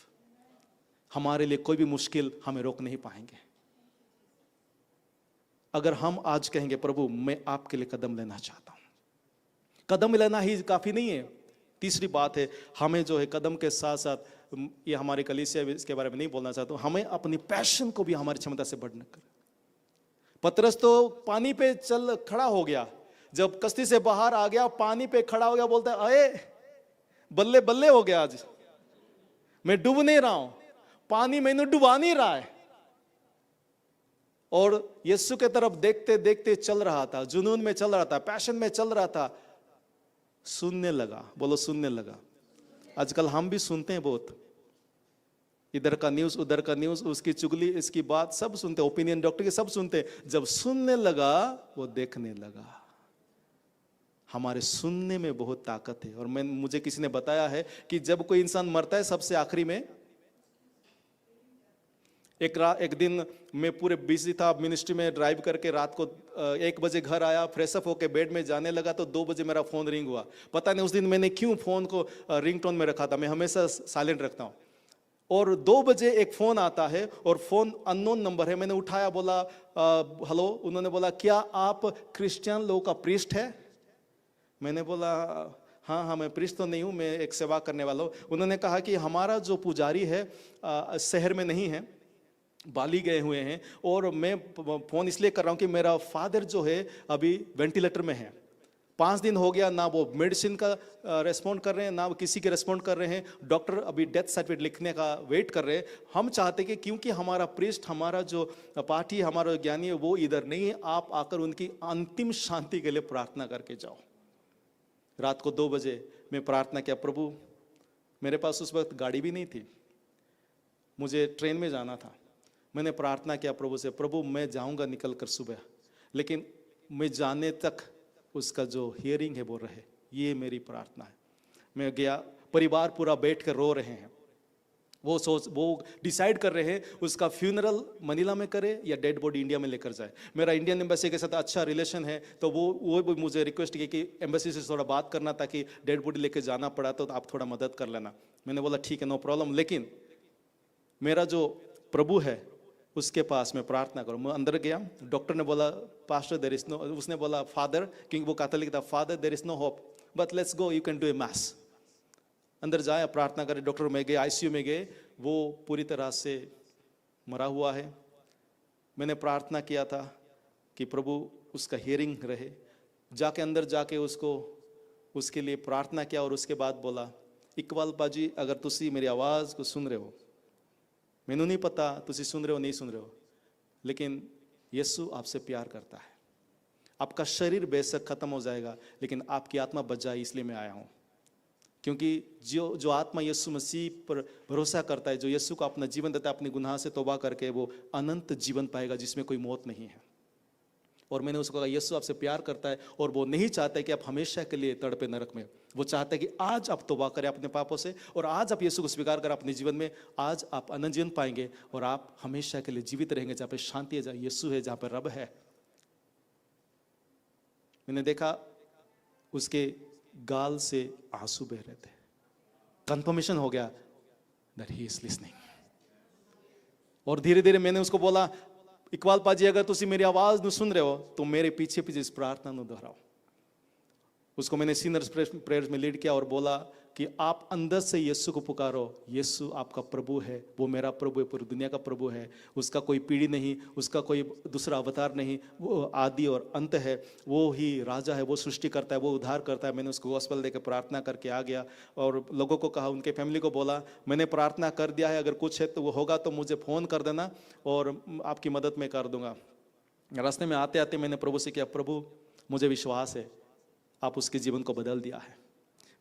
हमारे लिए कोई भी मुश्किल हमें रोक नहीं पाएंगे अगर हम आज कहेंगे प्रभु मैं आपके लिए कदम लेना चाहता हूं। कदम लेना ही काफी नहीं है। तीसरी बात है, हमें जो है कदम के साथ साथ, ये हमारे कलीसिया इसके बारे में नहीं बोलना चाहता हूं, हमें अपनी पैशन को भी हमारी क्षमता से बढ़ने कर। पतरस तो पानी पे चल खड़ा हो गया, जब कश्ती से बाहर आ गया पानी पे खड़ा हो गया, बोलता है अरे बल्ले बल्ले हो गया, आज मैं डूब नहीं रहा हूं, पानी मैंने डुबा नहीं रहा है। और यीशु के तरफ देखते देखते चल रहा था, जुनून में चल रहा था, पैशन में चल रहा था, सुनने लगा। बोलो सुनने लगा। आजकल हम भी सुनते हैं बहुत, इधर का न्यूज़, उधर का न्यूज़, उसकी चुगली, इसकी बात सब सुनते, ओपिनियन डॉक्टर के सब सुनते। जब सुनने लगा वो देखने लगा। हमारे सुनने में बहुत ताकत है। और मुझे किसी ने बताया है कि जब कोई इंसान मरता है सबसे आखिरी में, एक दिन मैं पूरे बिजी था मिनिस्ट्री में, ड्राइव करके रात को 1 बजे घर आया, फ्रेशअप होके बेड में जाने लगा तो 2 बजे मेरा फोन रिंग हुआ। पता नहीं उस दिन मैंने क्यों फोन को रिंगटोन में रखा था, मैं हमेशा साइलेंट रखता हूँ। और 2 बजे एक फोन आता है और फोन अननोन नंबर है। मैंने उठाया, बोला हेलो। उन्होंने बोला क्या आप क्रिश्चियन लोगों का प्रीस्ट है? मैंने बोला हाँ, मैं प्रीस्ट तो नहीं हूँ, मैं एक सेवा करने वाला हूँ। उन्होंने कहा कि हमारा जो पुजारी है शहर में नहीं है, बाली गए हुए हैं, और मैं फ़ोन इसलिए कर रहा हूँ कि मेरा फादर जो है अभी वेंटिलेटर में है। 5 दिन हो गया, ना वो मेडिसिन का रेस्पॉन्ड कर रहे हैं, ना वो किसी के रेस्पॉन्ड कर रहे हैं। डॉक्टर अभी डेथ सर्टिफिकेट लिखने का वेट कर रहे हैं। हम चाहते कि क्योंकि हमारा प्रीस्ट, हमारा जो पाठी, हमारा ज्ञानी है वो इधर नहीं है, आप आकर उनकी अंतिम शांति के लिए प्रार्थना करके जाओ। रात को 2 बजे मैं प्रार्थना किया। प्रभु, मेरे पास उस वक्त गाड़ी भी नहीं थी, मुझे ट्रेन में जाना था। मैंने प्रार्थना किया प्रभु से, प्रभु मैं जाऊंगा निकल कर सुबह, लेकिन मैं जाने तक उसका जो हियरिंग है वो रहे, ये मेरी प्रार्थना है। मैं गया, परिवार पूरा बैठ कर रो रहे हैं। वो डिसाइड कर रहे हैं उसका फ्यूनरल मनीला में करे या डेड बॉडी इंडिया में लेकर जाए। मेरा इंडियन एम्बेसी के साथ अच्छा रिलेशन है, तो वो भी मुझे रिक्वेस्ट की कि एम्बेसी से थोड़ा बात करना, ताकि डेड बॉडी लेकर जाना पड़ा तो आप थोड़ा मदद कर लेना। मैंने बोला ठीक है, नो प्रॉब्लम। लेकिन मेरा जो प्रभु है उसके पास मैं प्रार्थना करूँ। मैं अंदर गया, डॉक्टर ने बोला पास्टर देयर इज नो, उसने बोला फादर, क्योंकि वो कैथोलिक था, father there is no hope but let's go, you can do a mass. अंदर जाए, प्रार्थना करे। डॉक्टर में गए, आईसीयू में गए, वो पूरी तरह से मरा हुआ है। मैंने प्रार्थना किया था कि प्रभु उसका हियरिंग रहे। जाके अंदर जाके उसके लिए प्रार्थना किया, और उसके बाद बोला इकबाल बाजी, अगर तुसी मेरी आवाज़ को सुन रहे हो, मैनू नहीं पता तुसी सुन रहे हो नहीं सुन रहे हो, लेकिन यीशु आपसे प्यार करता है। आपका शरीर बेशक खत्म हो जाएगा, लेकिन आपकी आत्मा बच जाए, इसलिए मैं आया हूँ। क्योंकि जो आत्मा यीशु मसीह पर भरोसा करता है, जो यीशु को अपना जीवन देता है, अपने गुनाह से तौबा करके वो अनंत जीवन पाएगा जिसमें कोई मौत नहीं है। और मैंने उसको कहा यीशु आपसे प्यार करता है, और वो नहीं चाहता है कि आप हमेशा के लिए तड़पे नरक में। वो चाहता है कि आज आप तौबा करें अपने पापों से, और आज आप यीशु को स्वीकार करें अपने जीवन में। आज आप अनंत जीवन पाएंगे और आप हमेशा के लिए जीवित रहेंगे, जहाँ पे शांति है, जहाँ यीशु है, जहाँ पे रब है। मैंने देखा उसके गाल से आंसू बह रहे थे। कंफर्मेशन हो गया दैट ही इज लिसनिंग। और धीरे धीरे मैंने उसको बोला इकबाल पाजी, अगर तुसी मेरी आवाज न सुन रहे हो तो मेरे पीछे पीछे इस प्रार्थना न दोहराओ। उसको मैंने सीनियर्स प्रेयर्स में लीड किया और बोला कि आप अंदर से यीशु को पुकारो। यीशु आपका प्रभु है, वो मेरा प्रभु है, पूरी दुनिया का प्रभु है। उसका कोई पीढ़ी नहीं, उसका कोई दूसरा अवतार नहीं, वो आदि और अंत है। वो ही राजा है, वो सृष्टि करता है, वो उद्धार करता है। मैंने उसको गॉस्पेल देकर प्रार्थना करके आ गया और लोगों को कहा, उनके फैमिली को बोला मैंने प्रार्थना कर दिया है, अगर कुछ है तो वो होगा तो मुझे फ़ोन कर देना और आपकी मदद मैं कर दूंगा। रास्ते में आते आते मैंने प्रभु से किया, प्रभु मुझे विश्वास है आप उसके जीवन को बदल दिया है।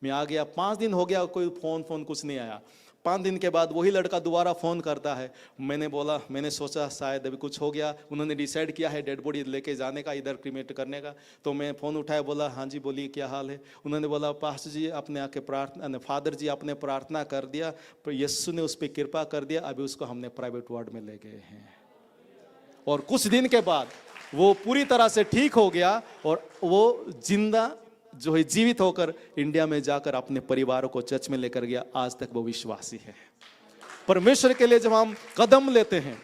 मैं आ गया, 5 दिन हो गया, कोई फोन कुछ नहीं आया। 5 दिन के बाद वही लड़का दोबारा फ़ोन करता है। मैंने सोचा शायद अभी कुछ हो गया, उन्होंने डिसाइड किया है डेड बॉडी लेके जाने का, इधर क्रीमेट करने का। तो मैं फ़ोन उठाया, बोला हाँ जी बोलिए क्या हाल है। उन्होंने बोला पास्टर जी आपने आके प्रार्थना, फादर जी आपने प्रार्थना कर दिया, पर यीशु ने उस पर कृपा कर दिया, अभी उसको हमने प्राइवेट वार्ड में ले गए हैं। और कुछ दिन के बाद वो पूरी तरह से ठीक हो गया और वो जिंदा जो है जीवित होकर इंडिया में जाकर अपने परिवारों को चर्च में लेकर गया। आज तक वो विश्वासी है। परमेश्वर के लिए जब हम कदम लेते हैं,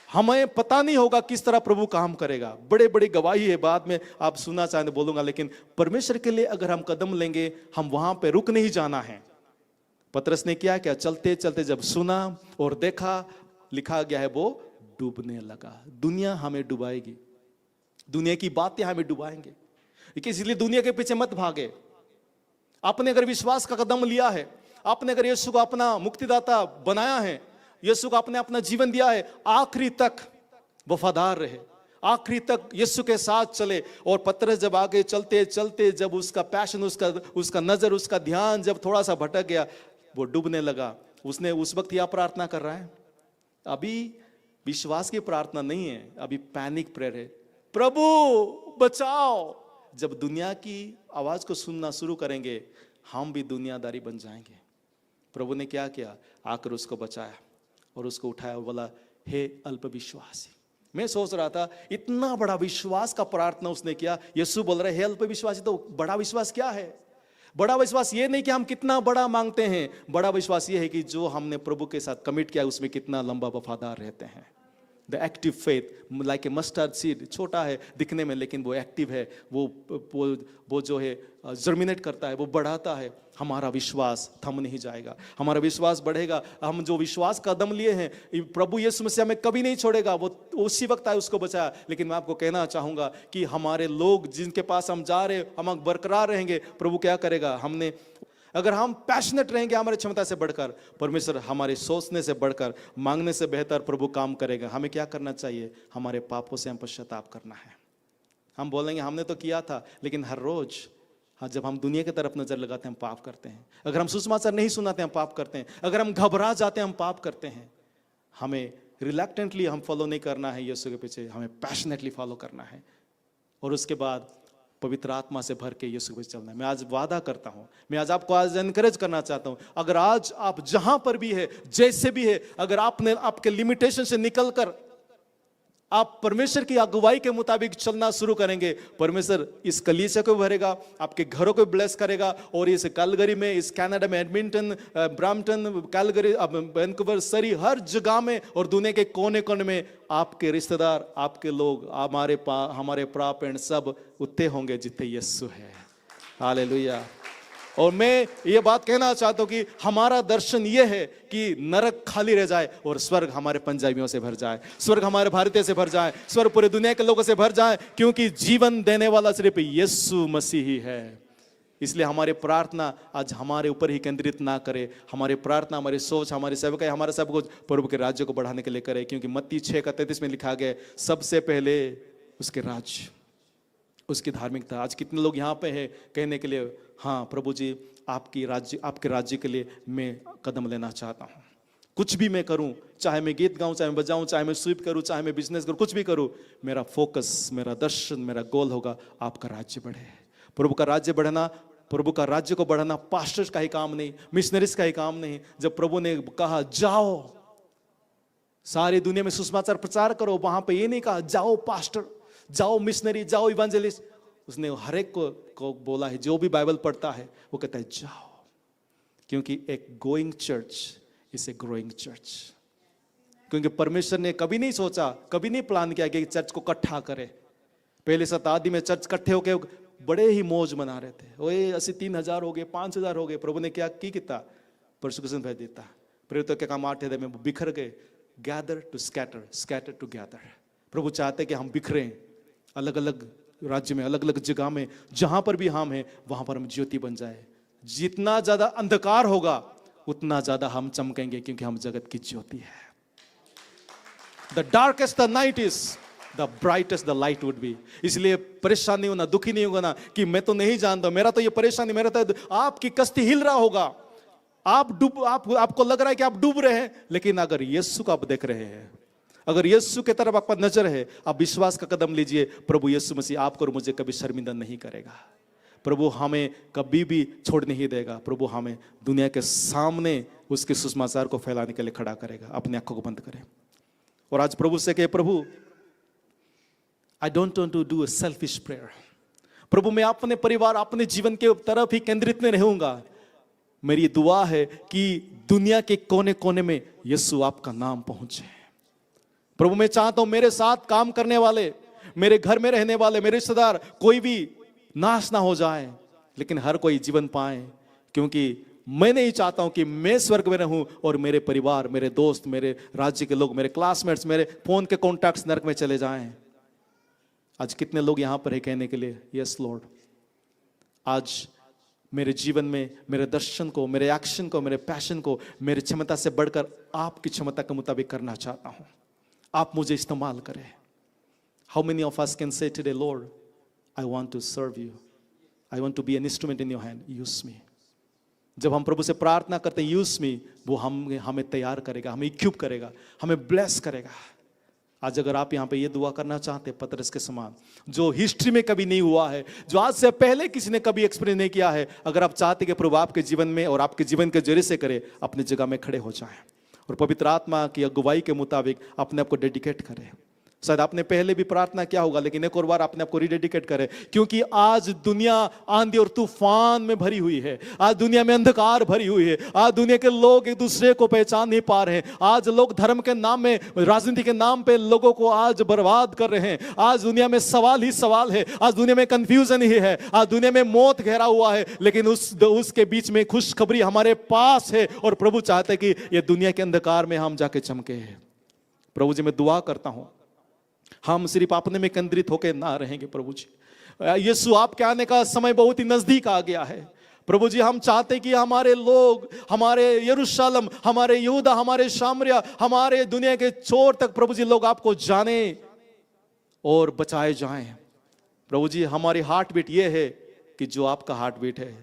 हमें पता नहीं होगा किस तरह प्रभु काम करेगा। बड़े बड़ी गवाही है, बाद में आप सुनना चाहें तो बोलूंगा, लेकिन परमेश्वर के लिए अगर हम कदम लेंगे, हम वहां पे रुक नहीं जाना है। पतरस ने किया क्या, चलते चलते जब सुना और देखा, लिखा गया है वो डूबने लगा। दुनिया हमें डुबाएगी, दुनिया की बातें हमें डुबाएंगे, इसलिए दुनिया के पीछे मत भागे। आपने अगर विश्वास का कदम लिया है, आपने अगर यीशु को अपना मुक्तिदाता बनाया है, यीशु को आपने अपना जीवन दिया है, आखिरी तक वफादार रहे, आखिरी तक यीशु के साथ चले। और पतरस जब आगे चलते चलते जब उसका पैशन, उसका नजर, उसका ध्यान जब थोड़ा सा भटक गया, वो डूबने लगा। उसने उस वक्त यह प्रार्थना कर रहा है। अभी विश्वास की प्रार्थना नहीं है, अभी पैनिक प्रेयर है, प्रभु बचाओ। जब दुनिया की आवाज को सुनना शुरू करेंगे हम भी दुनियादारी बन जाएंगे। प्रभु ने क्या किया, आकर उसको बचाया और उसको उठाया और बोला, हे अल्प विश्वासी। मैं सोच रहा था इतना बड़ा विश्वास का प्रार्थना उसने किया। यीशु बोल रहे हे अल्प विश्वासी, तो बड़ा विश्वास क्या है? बड़ा विश्वास ये नहीं कि हम कितना बड़ा मांगते हैं, बड़ा विश्वास ये है कि जो हमने प्रभु के साथ कमिट किया उसमें कितना लंबा वफादार रहते हैं। The active faith like a mustard seed, छोटा है दिखने में लेकिन वो एक्टिव है, वो जो है जर्मिनेट करता है, वो बढ़ाता है। हमारा विश्वास थम नहीं जाएगा, हमारा विश्वास बढ़ेगा। हम जो विश्वास कदम लिए हैं, प्रभु यीशु मसीह हमें कभी नहीं छोड़ेगा। वो उसी वक्त आए उसको बचाया। लेकिन मैं आपको कहना चाहूंगा कि हमारे लोग जिनके पास हम जा रहे, हम बरकरार रहेंगे, प्रभु क्या करेगा? अगर हम पैशनेट रहेंगे हमारी क्षमता से बढ़कर, परमेश्वर हमारे सोचने से बढ़कर, मांगने से बेहतर प्रभु काम करेगा। हमें क्या करना चाहिए? हमारे पापों से हम पश्चाताप करना है। हम बोलेंगे हमने तो किया था, लेकिन हर रोज जब हम दुनिया की तरफ नजर लगाते हैं हम पाप करते हैं। अगर हम सुसमाचार नहीं सुनाते हम पाप करते हैं। अगर हम घबरा जाते हैं हम पाप करते हैं। हमें रिलैक्टेंटली हम फॉलो नहीं करना है यीशु के पीछे, हमें पैशनेटली फॉलो करना है और उसके बाद पवित्र आत्मा से भर के यीशु के पीछे चलना है। मैं आज वादा करता हूं, मैं आज आपको आज एनकरेज करना चाहता हूं, अगर आज आप जहां पर भी है, जैसे भी है, अगर आपने आपके लिमिटेशन से निकलकर आप परमेश्वर की अगुवाई के मुताबिक चलना शुरू करेंगे, परमेश्वर इस कलीसिया को भरेगा, आपके घरों को ब्लेस करेगा। और इस कैलगरी में, इस कनाडा में, एडमिंटन, ब्रैम्पटन, कैलगरी, वैंकूवर, सरी, हर जगह में और दुनिया के कोने कोने में आपके रिश्तेदार, आपके लोग, हमारे प्राण सब उतने होंगे जितने यीशु है। हालेलुया। और मैं ये बात कहना चाहता हूं कि हमारा दर्शन ये है कि नरक खाली रह जाए और स्वर्ग हमारे पंजाबियों से भर जाए, स्वर्ग हमारे भारतीय से भर जाए, स्वर्ग पूरे दुनिया के लोगों से भर जाए, क्योंकि जीवन देने वाला सिर्फ यीशु मसीह ही है। इसलिए हमारी प्रार्थना आज हमारे ऊपर ही केंद्रित ना करे, हमारी प्रार्थना, हमारी सोच, हमारी सेवकाई, हमारा सब कुछ प्रभु के राज्य को बढ़ाने के लिए करे। क्योंकि मत्ती 6:33 में लिखा गया, सबसे पहले उसके राज्य, उसकी धार्मिकता। आज कितने लोग यहाँ पे हैं कहने के लिए, हाँ प्रभु जी आपके राज्य के लिए मैं कदम लेना चाहता हूँ। कुछ भी मैं करूँ, चाहे मैं गीत गाऊँ, चाहे मैं बजाऊँ, चाहे मैं स्वीप करूँ, चाहे मैं बिजनेस करूँ, कुछ भी करूँ, मेरा फोकस, मेरा दर्शन, मेरा गोल होगा आपका राज्य बढ़े। प्रभु का राज्य बढ़ना, प्रभु का राज्य को बढ़ाना पास्टर्स का ही काम नहीं, मिशनरीज का ही काम नहीं। जब प्रभु ने कहा जाओ सारी दुनिया में सुसमाचार प्रचार करो, वहां पे ये नहीं कहा जाओ पास्टर, जाओ मिशनरी, जाओ इवेंजलिस्ट। उसने हर एक को बोला है, जो भी बाइबल पढ़ता है वो कहता है जाओ, क्योंकि एक going church is a growing church. क्योंकि परमेश्वर ने कभी नहीं सोचा, कभी नहीं प्लान किया कि चर्च को इकट्ठा करे। पहले शताब्दी में चर्च इकट्ठे होकर बड़े ही मौज मना रहे थे, ओए 3,000 हो गए, 5,000 हो गए। प्रभु ने क्या किया? परसुकसन भेज देता। प्रेरितों के काम 8 में बिखर गए। Gather to scatter, scatter to gather. प्रभु चाहते कि हम बिखरें, अलग अलग राज्य में, अलग अलग जगह में, जहां पर भी हम हैं वहां पर हम ज्योति बन जाए। जितना ज्यादा अंधकार होगा उतना ज्यादा हम चमकेंगे, क्योंकि हम जगत की ज्योति है। The darkest the night is, the brightest the light would be. इसलिए परेशान नहीं होना, दुखी नहीं होना कि मैं तो नहीं जानता, मेरा तो ये परेशानी, मेरा तो आपकी कश्ती हिल रहा होगा, आपको लग रहा है कि आप डूब रहे हैं, लेकिन अगर यीशु को आप देख रहे हैं, अगर यीशु की तरफ आपका नजर है, आप विश्वास का कदम लीजिए। प्रभु यीशु मसीह आपको और मुझे कभी शर्मिंदा नहीं करेगा। प्रभु हमें कभी भी छोड़ नहीं देगा। प्रभु हमें दुनिया के सामने उसके सुसमाचार को फैलाने के लिए खड़ा करेगा। अपनी आंखों को बंद करें और आज प्रभु से कहे, प्रभु I don't want to do a selfish prayer. प्रभु मैं अपने परिवार, अपने जीवन के तरफ ही केंद्रित नहीं रहूंगा। मेरी दुआ है कि दुनिया के कोने कोने में यीशु आपका नाम पहुंचे। प्रभु मैं चाहता हूं मेरे साथ काम करने वाले, मेरे घर में रहने वाले, मेरे रिश्तेदार, कोई भी नाश ना हो जाए, लेकिन हर कोई जीवन पाए। क्योंकि मैं नहीं चाहता हूं कि मैं स्वर्ग में रहूं और मेरे परिवार, मेरे दोस्त, मेरे राज्य के लोग, मेरे क्लासमेट्स, मेरे फोन के कॉन्टैक्ट्स नरक में चले जाएं। आज कितने लोग यहां पर है कहने के लिए, यस लॉर्ड, आज मेरे जीवन में, मेरे दर्शन को, मेरे एक्शन को, मेरे पैशन को, मेरी क्षमता से बढ़कर आपकी क्षमता के मुताबिक करना चाहता हूं। आप मुझे इस्तेमाल करें। How many of us can say today, Lord I want to serve you, I want to be an instrument in your hand, use me. जब हम प्रभु से प्रार्थना करते हैं यूज मी, वो हमें तैयार करेगा, हमें इक्विप करेगा, हमें ब्लेस करेगा। आज अगर आप यहाँ पे ये दुआ करना चाहते हैं पतरस के समान, जो हिस्ट्री में कभी नहीं हुआ है, जो आज से पहले किसी ने कभी एक्सपीरियंस नहीं किया है, अगर आप चाहते कि प्रभु आपके जीवन में और आपके जीवन के जरिए से करे, अपनी जगह में खड़े हो जाएं और पवित्र आत्मा की अगुवाई के मुताबिक अपने आप को डेडिकेट करें। शायद आपने पहले भी प्रार्थना किया होगा, लेकिन एक और बार अपने आप को रिडेडिकेट करें, क्योंकि आज दुनिया आंधी और तूफान में भरी हुई है। आज दुनिया में अंधकार भरी हुई है। आज दुनिया के लोग एक दूसरे को पहचान नहीं पा रहे हैं। आज लोग धर्म के नाम में, राजनीति के नाम पे लोगों को आज बर्बाद कर रहे हैं। आज दुनिया में सवाल ही सवाल है। आज दुनिया में कंफ्यूजन ही है। आज दुनिया में मौत घेरा हुआ है, लेकिन उसके बीच में खुशखबरी हमारे पास है और प्रभु चाहते कि ये दुनिया के अंधकार में हम जाके चमके। प्रभु जी मैं दुआ करता हूं, हम सिर्फ अपने में केंद्रित होकर ना रहेंगे। प्रभु जी, यीशु आपके आने का समय बहुत ही नजदीक आ गया है। प्रभु जी, हम चाहते कि हमारे लोग, हमारे यरूशलेम, हमारे यहूदा, हमारे सामरिया, हमारे दुनिया के छोर तक प्रभु जी लोग आपको जाने और बचाए जाएं। प्रभु जी, हमारी हार्ट बीट ये है कि जो आपका हार्ट बीट है,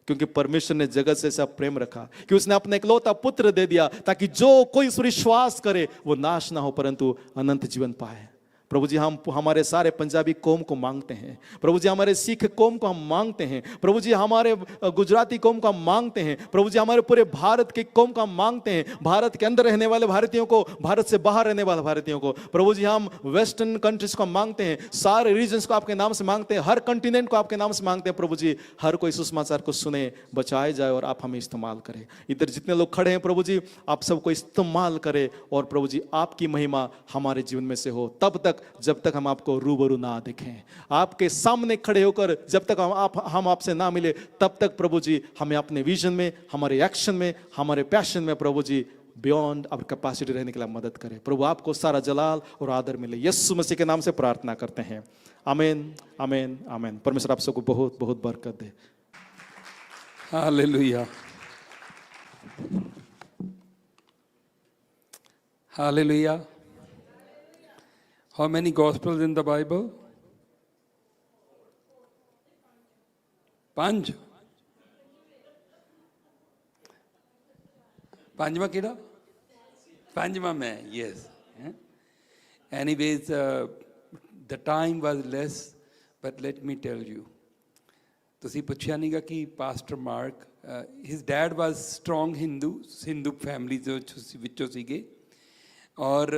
क्योंकि परमेश्वर ने जगत से ऐसा प्रेम रखा कि उसने अपना इकलौता पुत्र दे दिया, ताकि जो कोई इस पर विश्वास करे वो नाश ना हो परंतु अनंत जीवन पाए। प्रभु जी, हम हमारे सारे पंजाबी कौम को मांगते हैं। प्रभु जी, हमारे सिख कौम को हम मांगते हैं। प्रभु जी, हमारे गुजराती कौम को हम मांगते हैं। प्रभु जी, हमारे पूरे भारत के कौम को हम मांगते हैं। भारत के अंदर रहने वाले भारतीयों को, भारत से बाहर रहने वाले भारतीयों को। प्रभु जी, हम वेस्टर्न कंट्रीज को मांगते हैं। सारे रीजन्स को आपके नाम से मांगते हैं। हर कंटिनेंट को आपके नाम से मांगते हैं। प्रभु जी, हर कोई सुसमाचार को सुने, बचाए जाए और आप हमें इस्तेमाल करें। इधर जितने लोग खड़े हैं प्रभु जी, आप सबको इस्तेमाल करें और प्रभु जी आपकी महिमा हमारे जीवन में से हो, तब तक जब तक हम आपको रूबरू ना देखें। आपके सामने खड़े होकर जब तक हम आपसे ना मिले, तब तक प्रभु जी हमें अपने विजन में, हमारे एक्शन में, हमारे पैशन में प्रभु जी बियॉन्ड आवर कैपेसिटी रहने के लिए मदद करें। प्रभु, आपको सारा जलाल और आदर मिले। यीशु मसीह के नाम से प्रार्थना करते हैं, आमीन, आमीन, आमीन। परमेश्वर आप सबको बहुत बहुत बरकत दे।
Hallelujah, hallelujah. How many Gospels in the Bible? 5। ਪੰਜਵਾਂ ਕਿਹੜਾ? ਪੰਜਵਾਂ ਮੈਂ, yes. Anyways, the time was less, but let me tell you. ਤੁਸੀਂ ਪੁੱਛਿਆ ਨਹੀਂਗਾ ਕਿ pastor mark, his dad was strong Hindu family ਦੇ ਵਿੱਚੋਂ ਸੀਗੇ, ਔਰ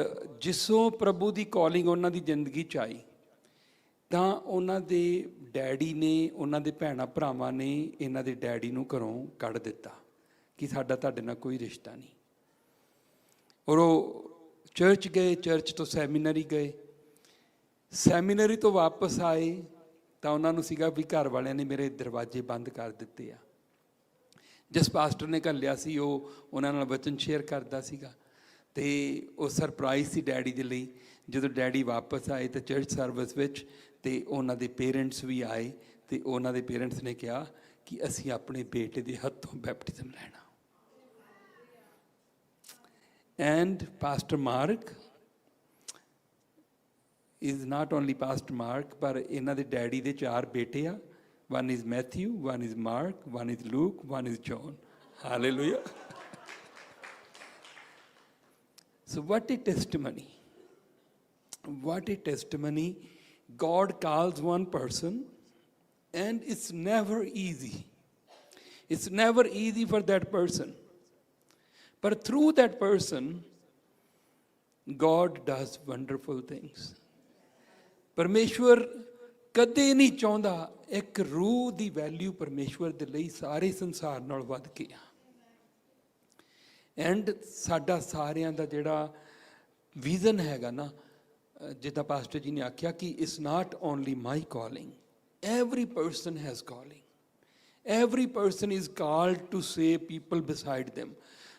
ਜਿਸੋਂ ਪ੍ਰਭੂ ਦੀ ਕਾਲਿੰਗ ਉਹਨਾਂ ਦੀ ਜ਼ਿੰਦਗੀ 'ਚ ਆਈ ਤਾਂ ਉਹਨਾਂ ਦੇ ਡੈਡੀ ਨੇ, ਉਹਨਾਂ ਦੇ ਭੈਣਾਂ ਭਰਾਵਾਂ ਨੇ ਇਹਨਾਂ ਦੇ ਡੈਡੀ ਨੂੰ ਘਰੋਂ ਕੱਢ ਦਿੱਤਾ ਕਿ ਸਾਡਾ ਤੁਹਾਡੇ ਨਾਲ ਕੋਈ ਰਿਸ਼ਤਾ ਨਹੀਂ। ਔਰ ਉਹ ਚਰਚ ਗਏ, ਚਰਚ ਤੋਂ ਸੈਮੀਨਰੀ ਗਏ, ਸੈਮੀਨਰੀ ਤੋਂ ਵਾਪਸ ਆਏ ਤਾਂ ਉਹਨਾਂ ਨੂੰ ਸੀਗਾ ਵੀ ਘਰ ਵਾਲਿਆਂ ਨੇ ਮੇਰੇ ਦਰਵਾਜ਼ੇ ਬੰਦ ਕਰ ਦਿੱਤੇ ਆ। ਜਿਸ ਪਾਸਟਰ ਨੇ ਘੱਲਿਆ ਸੀ ਉਹ ਉਹਨਾਂ ਨਾਲ ਵਚਨ ਸ਼ੇਅਰ ਕਰਦਾ ਸੀਗਾ, ਅਤੇ ਉਹ ਸਰਪ੍ਰਾਈਜ਼ ਸੀ ਡੈਡੀ ਦੇ ਲਈ। ਜਦੋਂ ਡੈਡੀ ਵਾਪਸ ਆਏ ਤਾਂ ਚਰਚ ਸਰਵਿਸ ਵਿੱਚ, ਅਤੇ ਉਹਨਾਂ ਦੇ ਪੇਰੈਂਟਸ ਵੀ ਆਏ, ਅਤੇ ਉਹਨਾਂ ਦੇ ਪੇਰੈਂਟਸ ਨੇ ਕਿਹਾ ਕਿ ਅਸੀਂ ਆਪਣੇ ਬੇਟੇ ਦੇ ਹੱਥੋਂ ਬੈਪਟਿਜ਼ਮ ਲੈਣਾ। And pastor mark is not only Pastor Mark, ਪਰ ਇਹਨਾਂ ਦੇ ਡੈਡੀ ਦੇ 4 ਬੇਟੇ ਆ। One is Matthew, one is Mark, one is Luke, one is John. Hallelujah. So what a testimony. What a testimony. God calls one person and it's never easy. It's never easy for that person. But through that person, God does wonderful things. ਪਰਮੇਸ਼ਵਰ ਕਦੇ ਨਹੀਂ ਚਾਹੁੰਦਾ, ਇੱਕ ਰੂਹ ਦੀ value ਪਰਮੇਸ਼ਵਰ ਦੇ ਲਈ ਸਾਰੇ ਸੰਸਾਰ ਨਾਲ ਵੱਧ ਕੇ ਆ। ਐਂਡ ਸਾਡਾ ਸਾਰਿਆਂ ਦਾ ਜਿਹੜਾ ਵਿਜ਼ਨ ਹੈਗਾ ਨਾ, ਜਿੱਦਾਂ ਪਾਸਟਰ ਜੀ ਨੇ ਆਖਿਆ ਕਿ it's not only my calling, every person has calling, every person is called to save people beside them.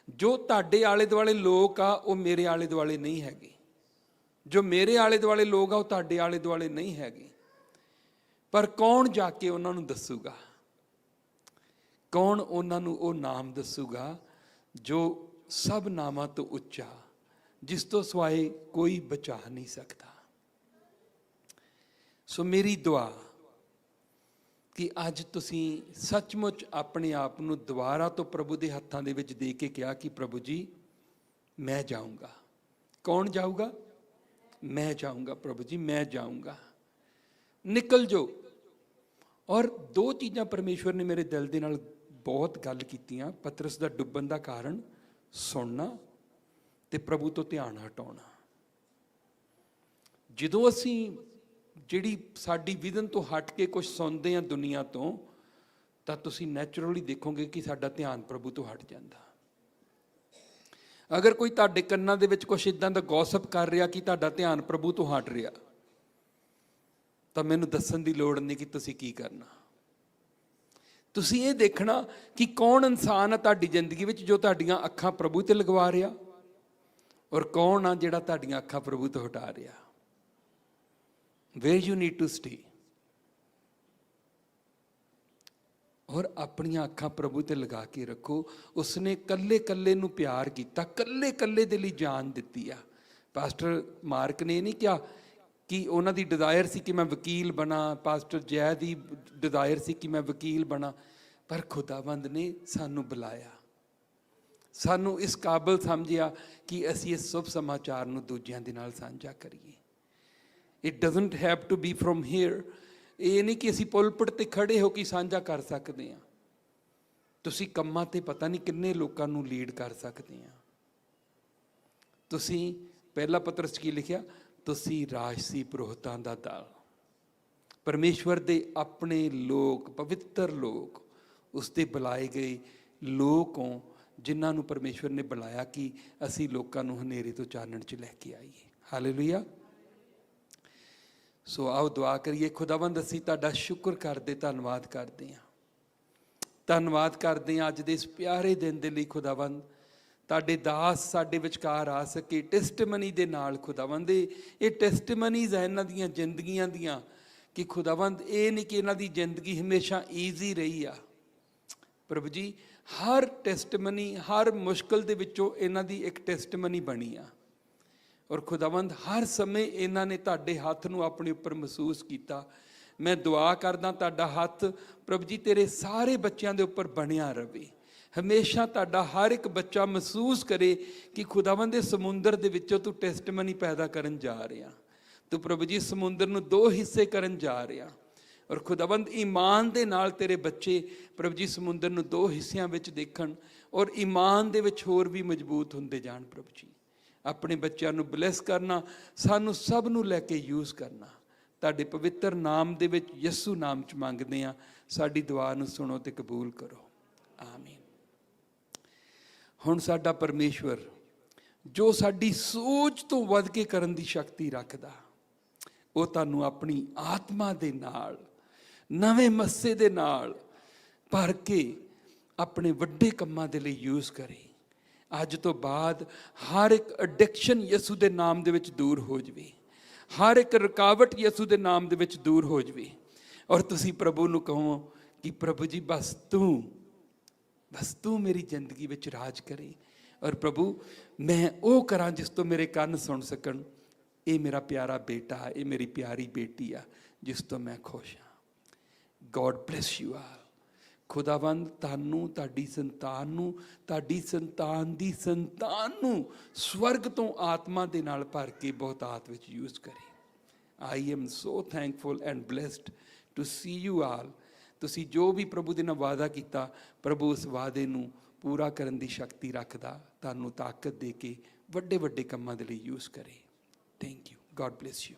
ਜੋ ਤੁਹਾਡੇ ਆਲੇ ਦੁਆਲੇ ਲੋਕ ਆ ਉਹ ਮੇਰੇ ਆਲੇ ਦੁਆਲੇ ਨਹੀਂ ਹੈਗੇ, ਜੋ ਮੇਰੇ ਆਲੇ ਦੁਆਲੇ ਲੋਕ ਆ ਉਹ ਤੁਹਾਡੇ ਆਲੇ ਦੁਆਲੇ ਨਹੀਂ ਹੈਗੇ। ਪਰ ਕੌਣ ਜਾ ਕੇ ਉਹਨਾਂ ਨੂੰ ਦੱਸੂਗਾ? ਕੌਣ ਉਹਨਾਂ ਨੂੰ ਉਹ ਨਾਮ ਦੱਸੂਗਾ ਜੋ ਸਭ ਨਾਮਾਂ ਤੋਂ ਉੱਚਾ, ਜਿਸ ਤੋਂ ਸਿਵਾਏ ਕੋਈ ਬਚਾ ਨਹੀਂ ਸਕਦਾ। ਸੋ ਮੇਰੀ ਦੁਆ ਕਿ ਅੱਜ ਤੁਸੀਂ ਸੱਚਮੁੱਚ ਆਪਣੇ ਆਪ ਨੂੰ ਦੁਬਾਰਾ ਤੋਂ ਪ੍ਰਭੂ ਦੇ ਹੱਥਾਂ ਦੇ ਵਿੱਚ ਦੇ ਕੇ ਕਿਹਾ ਕਿ ਪ੍ਰਭੂ ਜੀ ਮੈਂ ਜਾਊਂਗਾ। ਕੌਣ ਜਾਊਗਾ? ਮੈਂ ਜਾਊਂਗਾ ਪ੍ਰਭੂ ਜੀ, ਮੈਂ ਜਾਊਂਗਾ। ਨਿਕਲ ਜਾਓ। ਔਰ ਦੋ ਚੀਜ਼ਾਂ ਪਰਮੇਸ਼ਵਰ ਨੇ ਮੇਰੇ ਦਿਲ ਦੇ ਨਾਲ ਬਹੁਤ ਗੱਲ ਕੀਤੀਆਂ। ਪਤਰਸ ਦਾ ਡੁੱਬਣ ਦਾ ਕਾਰਨ ਸੁਣਨਾ ਤੇ ਪ੍ਰਭੂ ਤੋਂ ਧਿਆਨ ਹਟਾਉਣਾ। ਜਦੋਂ ਅਸੀਂ ਜਿਹੜੀ ਸਾਡੀ ਵਿਜ਼ਨ ਤੋਂ ਹਟ ਕੇ ਕੁਝ ਸੁਣਦੇ ਹਾਂ ਦੁਨੀਆ ਤੋਂ, ਤਾਂ ਤੁਸੀਂ ਨੈਚੁਰਲੀ ਦੇਖੋਗੇ ਕਿ ਸਾਡਾ ਧਿਆਨ ਪ੍ਰਭੂ ਤੋਂ ਹਟ ਜਾਂਦਾ। ਅਗਰ ਕੋਈ ਤੁਹਾਡੇ ਕੰਨਾਂ ਦੇ ਵਿੱਚ ਕੁਝ ਇਦਾਂ ਦਾ ਗੌਸਪ ਕਰ ਰਿਹਾ ਕਿ ਤੁਹਾਡਾ ਧਿਆਨ ਪ੍ਰਭੂ ਤੋਂ ਹਟ ਰਿਹਾ, ਤਾਂ ਮੈਨੂੰ ਦੱਸਣ ਦੀ ਲੋੜ ਨਹੀਂ ਕਿ ਤੁਸੀਂ ਕੀ ਕਰਨਾ। ਤੁਸੀਂ ਇਹ ਦੇਖਣਾ ਕਿ ਕੌਣ ਇਨਸਾਨ ਆ ਤੁਹਾਡੀ ਜ਼ਿੰਦਗੀ ਵਿੱਚ ਜੋ ਤੁਹਾਡੀਆਂ ਅੱਖਾਂ ਪ੍ਰਭੂ ਤੇ ਲਗਵਾ ਰਿਹਾ, ਔਰ ਕੌਣ ਆ ਜਿਹੜਾ ਤੁਹਾਡੀਆਂ ਅੱਖਾਂ ਪ੍ਰਭੂ ਤੋਂ ਹਟਾ ਰਿਹਾ। Where you need to stay। ਔਰ ਆਪਣੀਆਂ ਅੱਖਾਂ ਪ੍ਰਭੂ ਤੇ ਲਗਾ ਕੇ ਰੱਖੋ। ਉਸਨੇ ਕੱਲੇ ਕੱਲੇ ਨੂੰ ਪਿਆਰ ਕੀਤਾ, ਕੱਲੇ ਕੱਲੇ ਦੇ ਲਈ ਜਾਨ ਦਿੱਤੀ ਆ। ਪਾਸਟਰ ਮਾਰਕ ਨੇ ਇਹ ਨਹੀਂ ਕਿਹਾ ਕਿ ਉਹਨਾਂ ਦੀ ਡਿਜ਼ਾਇਰ ਸੀ ਕਿ ਮੈਂ ਵਕੀਲ ਬਣਾ, ਪਾਸਟਰ ਜੈ ਦੀ ਡਿਜ਼ਾਇਰ ਸੀ ਕਿ ਮੈਂ ਵਕੀਲ ਬਣਾ, ਪਰ ਖੁਦਾਵੰਦ ਨੇ ਸਾਨੂੰ ਬੁਲਾਇਆ, ਸਾਨੂੰ ਇਸ ਕਾਬਲ ਸਮਝਿਆ ਕਿ ਅਸੀਂ ਇਸ ਸ਼ੁਭ ਸਮਾਚਾਰ ਨੂੰ ਦੂਜਿਆਂ ਦੇ ਨਾਲ ਸਾਂਝਾ ਕਰੀਏ। It doesn't have to be from here. ਇਹ ਨਹੀਂ ਕਿ ਅਸੀਂ ਪੁਲਪਿਟ ਤੇ ਖੜੇ ਹੋ ਕੇ ਸਾਂਝਾ ਕਰ ਸਕਦੇ ਹਾਂ। ਤੁਸੀਂ ਕੰਮਾਂ ਤੇ ਪਤਾ ਨਹੀਂ ਕਿੰਨੇ ਲੋਕਾਂ ਨੂੰ ਲੀਡ ਕਰ ਸਕਦੇ ਆ। ਤੁਸੀਂ ਪਹਿਲਾ ਪਤਰਸ ਕੀ ਲਿਖਿਆ? ਤੁਸੀਂ ਰਾਜਸੀ ਪੁਰੋਹਿਤਾਂ ਦਾ ਦਲ, ਪਰਮੇਸ਼ਵਰ ਦੇ ਆਪਣੇ ਲੋਕ, ਪਵਿੱਤਰ ਲੋਕ, ਉਸ ਦੇ ਬੁਲਾਏ ਗਏ ਲੋਕ ਹੋ, ਜਿਨ੍ਹਾਂ ਨੂੰ ਪਰਮੇਸ਼ਵਰ ਨੇ ਬੁਲਾਇਆ ਕਿ ਅਸੀਂ ਲੋਕਾਂ ਨੂੰ ਹਨੇਰੇ ਤੋਂ ਚਾਨਣ 'ਚ ਲੈ ਕੇ ਆਈਏ। ਹਾਲੇਲੂਇਆ। ਸੋ ਆਓ ਦੁਆ ਕਰੀਏ। ਖੁਦਾਵੰਦ ਅਸੀਂ ਤੁਹਾਡਾ ਸ਼ੁਕਰ ਕਰਦੇ, ਧੰਨਵਾਦ ਕਰਦੇ ਹਾਂ, ਧੰਨਵਾਦ ਕਰਦੇ ਹਾਂ ਅੱਜ ਦੇ ਇਸ ਪਿਆਰੇ ਦਿਨ ਦੇ ਲਈ। ਖੁਦਾਵੰਦ ਤੁਹਾਡੇ ਦਾਸ ਸਾਡੇ ਵਿਚਕਾਰ ਆ ਸਕੇ ਟੈਸਟੀਮਨੀ ਦੇ ਨਾਲ। ਖੁਦਾਵੰਦ ਇਹ ਟੈਸਟੀਮਨੀਜ਼ ਹੈ ਇਹਨਾਂ ਦੀਆਂ ਜ਼ਿੰਦਗੀਆਂ ਦੀਆਂ, ਕਿ ਖੁਦਾਵੰਦ ਇਹ ਨਹੀਂ ਕਿ ਇਹਨਾਂ ਦੀ ਜ਼ਿੰਦਗੀ ਹਮੇਸ਼ਾ ਈਜ਼ੀ ਰਹੀ ਆ। ਪ੍ਰਭੂ ਜੀ ਹਰ ਟੈਸਟੀਮਨੀ, ਹਰ ਮੁਸ਼ਕਿਲ ਦੇ ਵਿੱਚੋਂ ਇਹਨਾਂ ਦੀ ਇੱਕ ਟੈਸਟੀਮਨੀ ਬਣੀ ਆ। ਔਰ ਖੁਦਾਵੰਦ ਹਰ ਸਮੇਂ ਇਹਨਾਂ ਨੇ ਤੁਹਾਡੇ ਹੱਥ ਨੂੰ ਆਪਣੇ ਉੱਪਰ ਮਹਿਸੂਸ ਕੀਤਾ। ਮੈਂ ਦੁਆ ਕਰਦਾ ਤੁਹਾਡਾ ਹੱਥ ਪ੍ਰਭੂ ਜੀ ਤੇਰੇ ਸਾਰੇ ਬੱਚਿਆਂ ਦੇ ਉੱਪਰ ਬਣਿਆ ਰਵੇ। ਹਮੇਸ਼ਾ ਤੁਹਾਡਾ ਹਰ ਇੱਕ ਬੱਚਾ ਮਹਿਸੂਸ ਕਰੇ ਕਿ ਖੁਦਾਵੰਦ ਦੇ ਸਮੁੰਦਰ ਦੇ ਵਿੱਚੋਂ ਤੂੰ ਟੈਸਟੀਮਨੀ ਪੈਦਾ ਕਰਨ ਜਾ ਰਿਹਾ। ਤੂੰ ਪ੍ਰਭੂ ਜੀ ਸਮੁੰਦਰ ਨੂੰ 2 ਹਿੱਸੇ ਕਰਨ ਜਾ ਰਿਹਾ। ਔਰ ਖੁਦਾਵੰਦ ਈਮਾਨ ਦੇ ਨਾਲ ਤੇਰੇ ਬੱਚੇ ਪ੍ਰਭੂ ਜੀ ਸਮੁੰਦਰ ਨੂੰ 2 ਹਿੱਸਿਆਂ ਵਿੱਚ ਦੇਖਣ, ਔਰ ਈਮਾਨ ਦੇ ਵਿੱਚ ਹੋਰ ਵੀ ਮਜ਼ਬੂਤ ਹੁੰਦੇ ਜਾਣ। ਪ੍ਰਭੂ ਜੀ ਆਪਣੇ ਬੱਚਿਆਂ ਨੂੰ ਬਲੈਸ ਕਰਨਾ, ਸਾਨੂੰ ਸਭ ਨੂੰ ਲੈ ਕੇ ਯੂਜ਼ ਕਰਨਾ। ਤੁਹਾਡੇ ਪਵਿੱਤਰ ਨਾਮ ਦੇ ਵਿੱਚ, ਯਿਸੂ ਨਾਮ 'ਚ ਮੰਗਦੇ ਹਾਂ। ਸਾਡੀ ਦੁਆ ਨੂੰ ਸੁਣੋ ਤੇ ਕਬੂਲ ਕਰੋ। ਆਮੀਨ। ਹੁਣ ਸਾਡਾ ਪਰਮੇਸ਼ਵਰ ਜੋ ਸਾਡੀ ਸੋਚ ਤੋਂ ਵੱਧ ਕੇ ਕਰਨ ਦੀ ਸ਼ਕਤੀ ਰੱਖਦਾ, ਉਹ ਤੁਹਾਨੂੰ ਆਪਣੀ ਆਤਮਾ ਦੇ ਨਾਲ, ਨਵੇਂ ਮੱਸੇ ਦੇ ਨਾਲ ਭਰ ਕੇ ਆਪਣੇ ਵੱਡੇ ਕੰਮਾਂ ਦੇ ਲਈ ਯੂਜ਼ ਕਰੇ। ਅੱਜ ਤੋਂ ਬਾਅਦ ਹਰ ਇੱਕ ਐਡਿਕਸ਼ਨ ਯਿਸੂ ਦੇ ਨਾਮ ਦੇ ਵਿੱਚ ਦੂਰ ਹੋ ਜਾਵੇ, ਹਰ ਇੱਕ ਰੁਕਾਵਟ ਯਿਸੂ ਦੇ ਨਾਮ ਦੇ ਵਿੱਚ ਦੂਰ ਹੋ ਜਾਵੇ। ਔਰ ਤੁਸੀਂ ਪ੍ਰਭੂ ਨੂੰ ਕਹੋ ਕਿ ਪ੍ਰਭੂ ਜੀ ਬਸ ਤੂੰ ਮੇਰੀ ਜ਼ਿੰਦਗੀ ਵਿੱਚ ਰਾਜ ਕਰੇ। ਔਰ ਪ੍ਰਭੂ ਮੈਂ ਉਹ ਕਰਾਂ ਜਿਸ ਤੋਂ ਮੇਰੇ ਕੰਨ ਸੁਣ ਸਕਣ। ਇਹ ਮੇਰਾ ਪਿਆਰਾ ਬੇਟਾ, ਇਹ ਮੇਰੀ ਪਿਆਰੀ ਬੇਟੀ ਆ ਜਿਸ ਤੋਂ ਮੈਂ ਖੁਸ਼ ਹਾਂ। God bless you all. ਖੁਦਾਵੰਦ ਤੁਹਾਨੂੰ, ਤੁਹਾਡੀ ਸੰਤਾਨ ਨੂੰ, ਤੁਹਾਡੀ ਸੰਤਾਨ ਦੀ ਸੰਤਾਨ ਨੂੰ ਸਵਰਗ ਤੋਂ ਆਤਮਾ ਦੇ ਨਾਲ ਭਰ ਕੇ ਬਹੁਤਾਤ ਵਿੱਚ ਯੂਜ਼ ਕਰੇ। I am so thankful and blessed to see you all. ਤੁਸੀਂ ਜੋ ਵੀ ਪ੍ਰਭੂ ਦੇ ਨਾਲ ਵਾਅਦਾ ਕੀਤਾ, ਪ੍ਰਭੂ ਉਸ ਵਾਅਦੇ ਨੂੰ ਪੂਰਾ ਕਰਨ ਦੀ ਸ਼ਕਤੀ ਰੱਖਦਾ, ਤੁਹਾਨੂੰ ਤਾਕਤ ਦੇ ਕੇ ਵੱਡੇ ਵੱਡੇ ਕੰਮਾਂ ਦੇ ਲਈ ਯੂਜ਼ ਕਰੇ। Thank you. God bless you.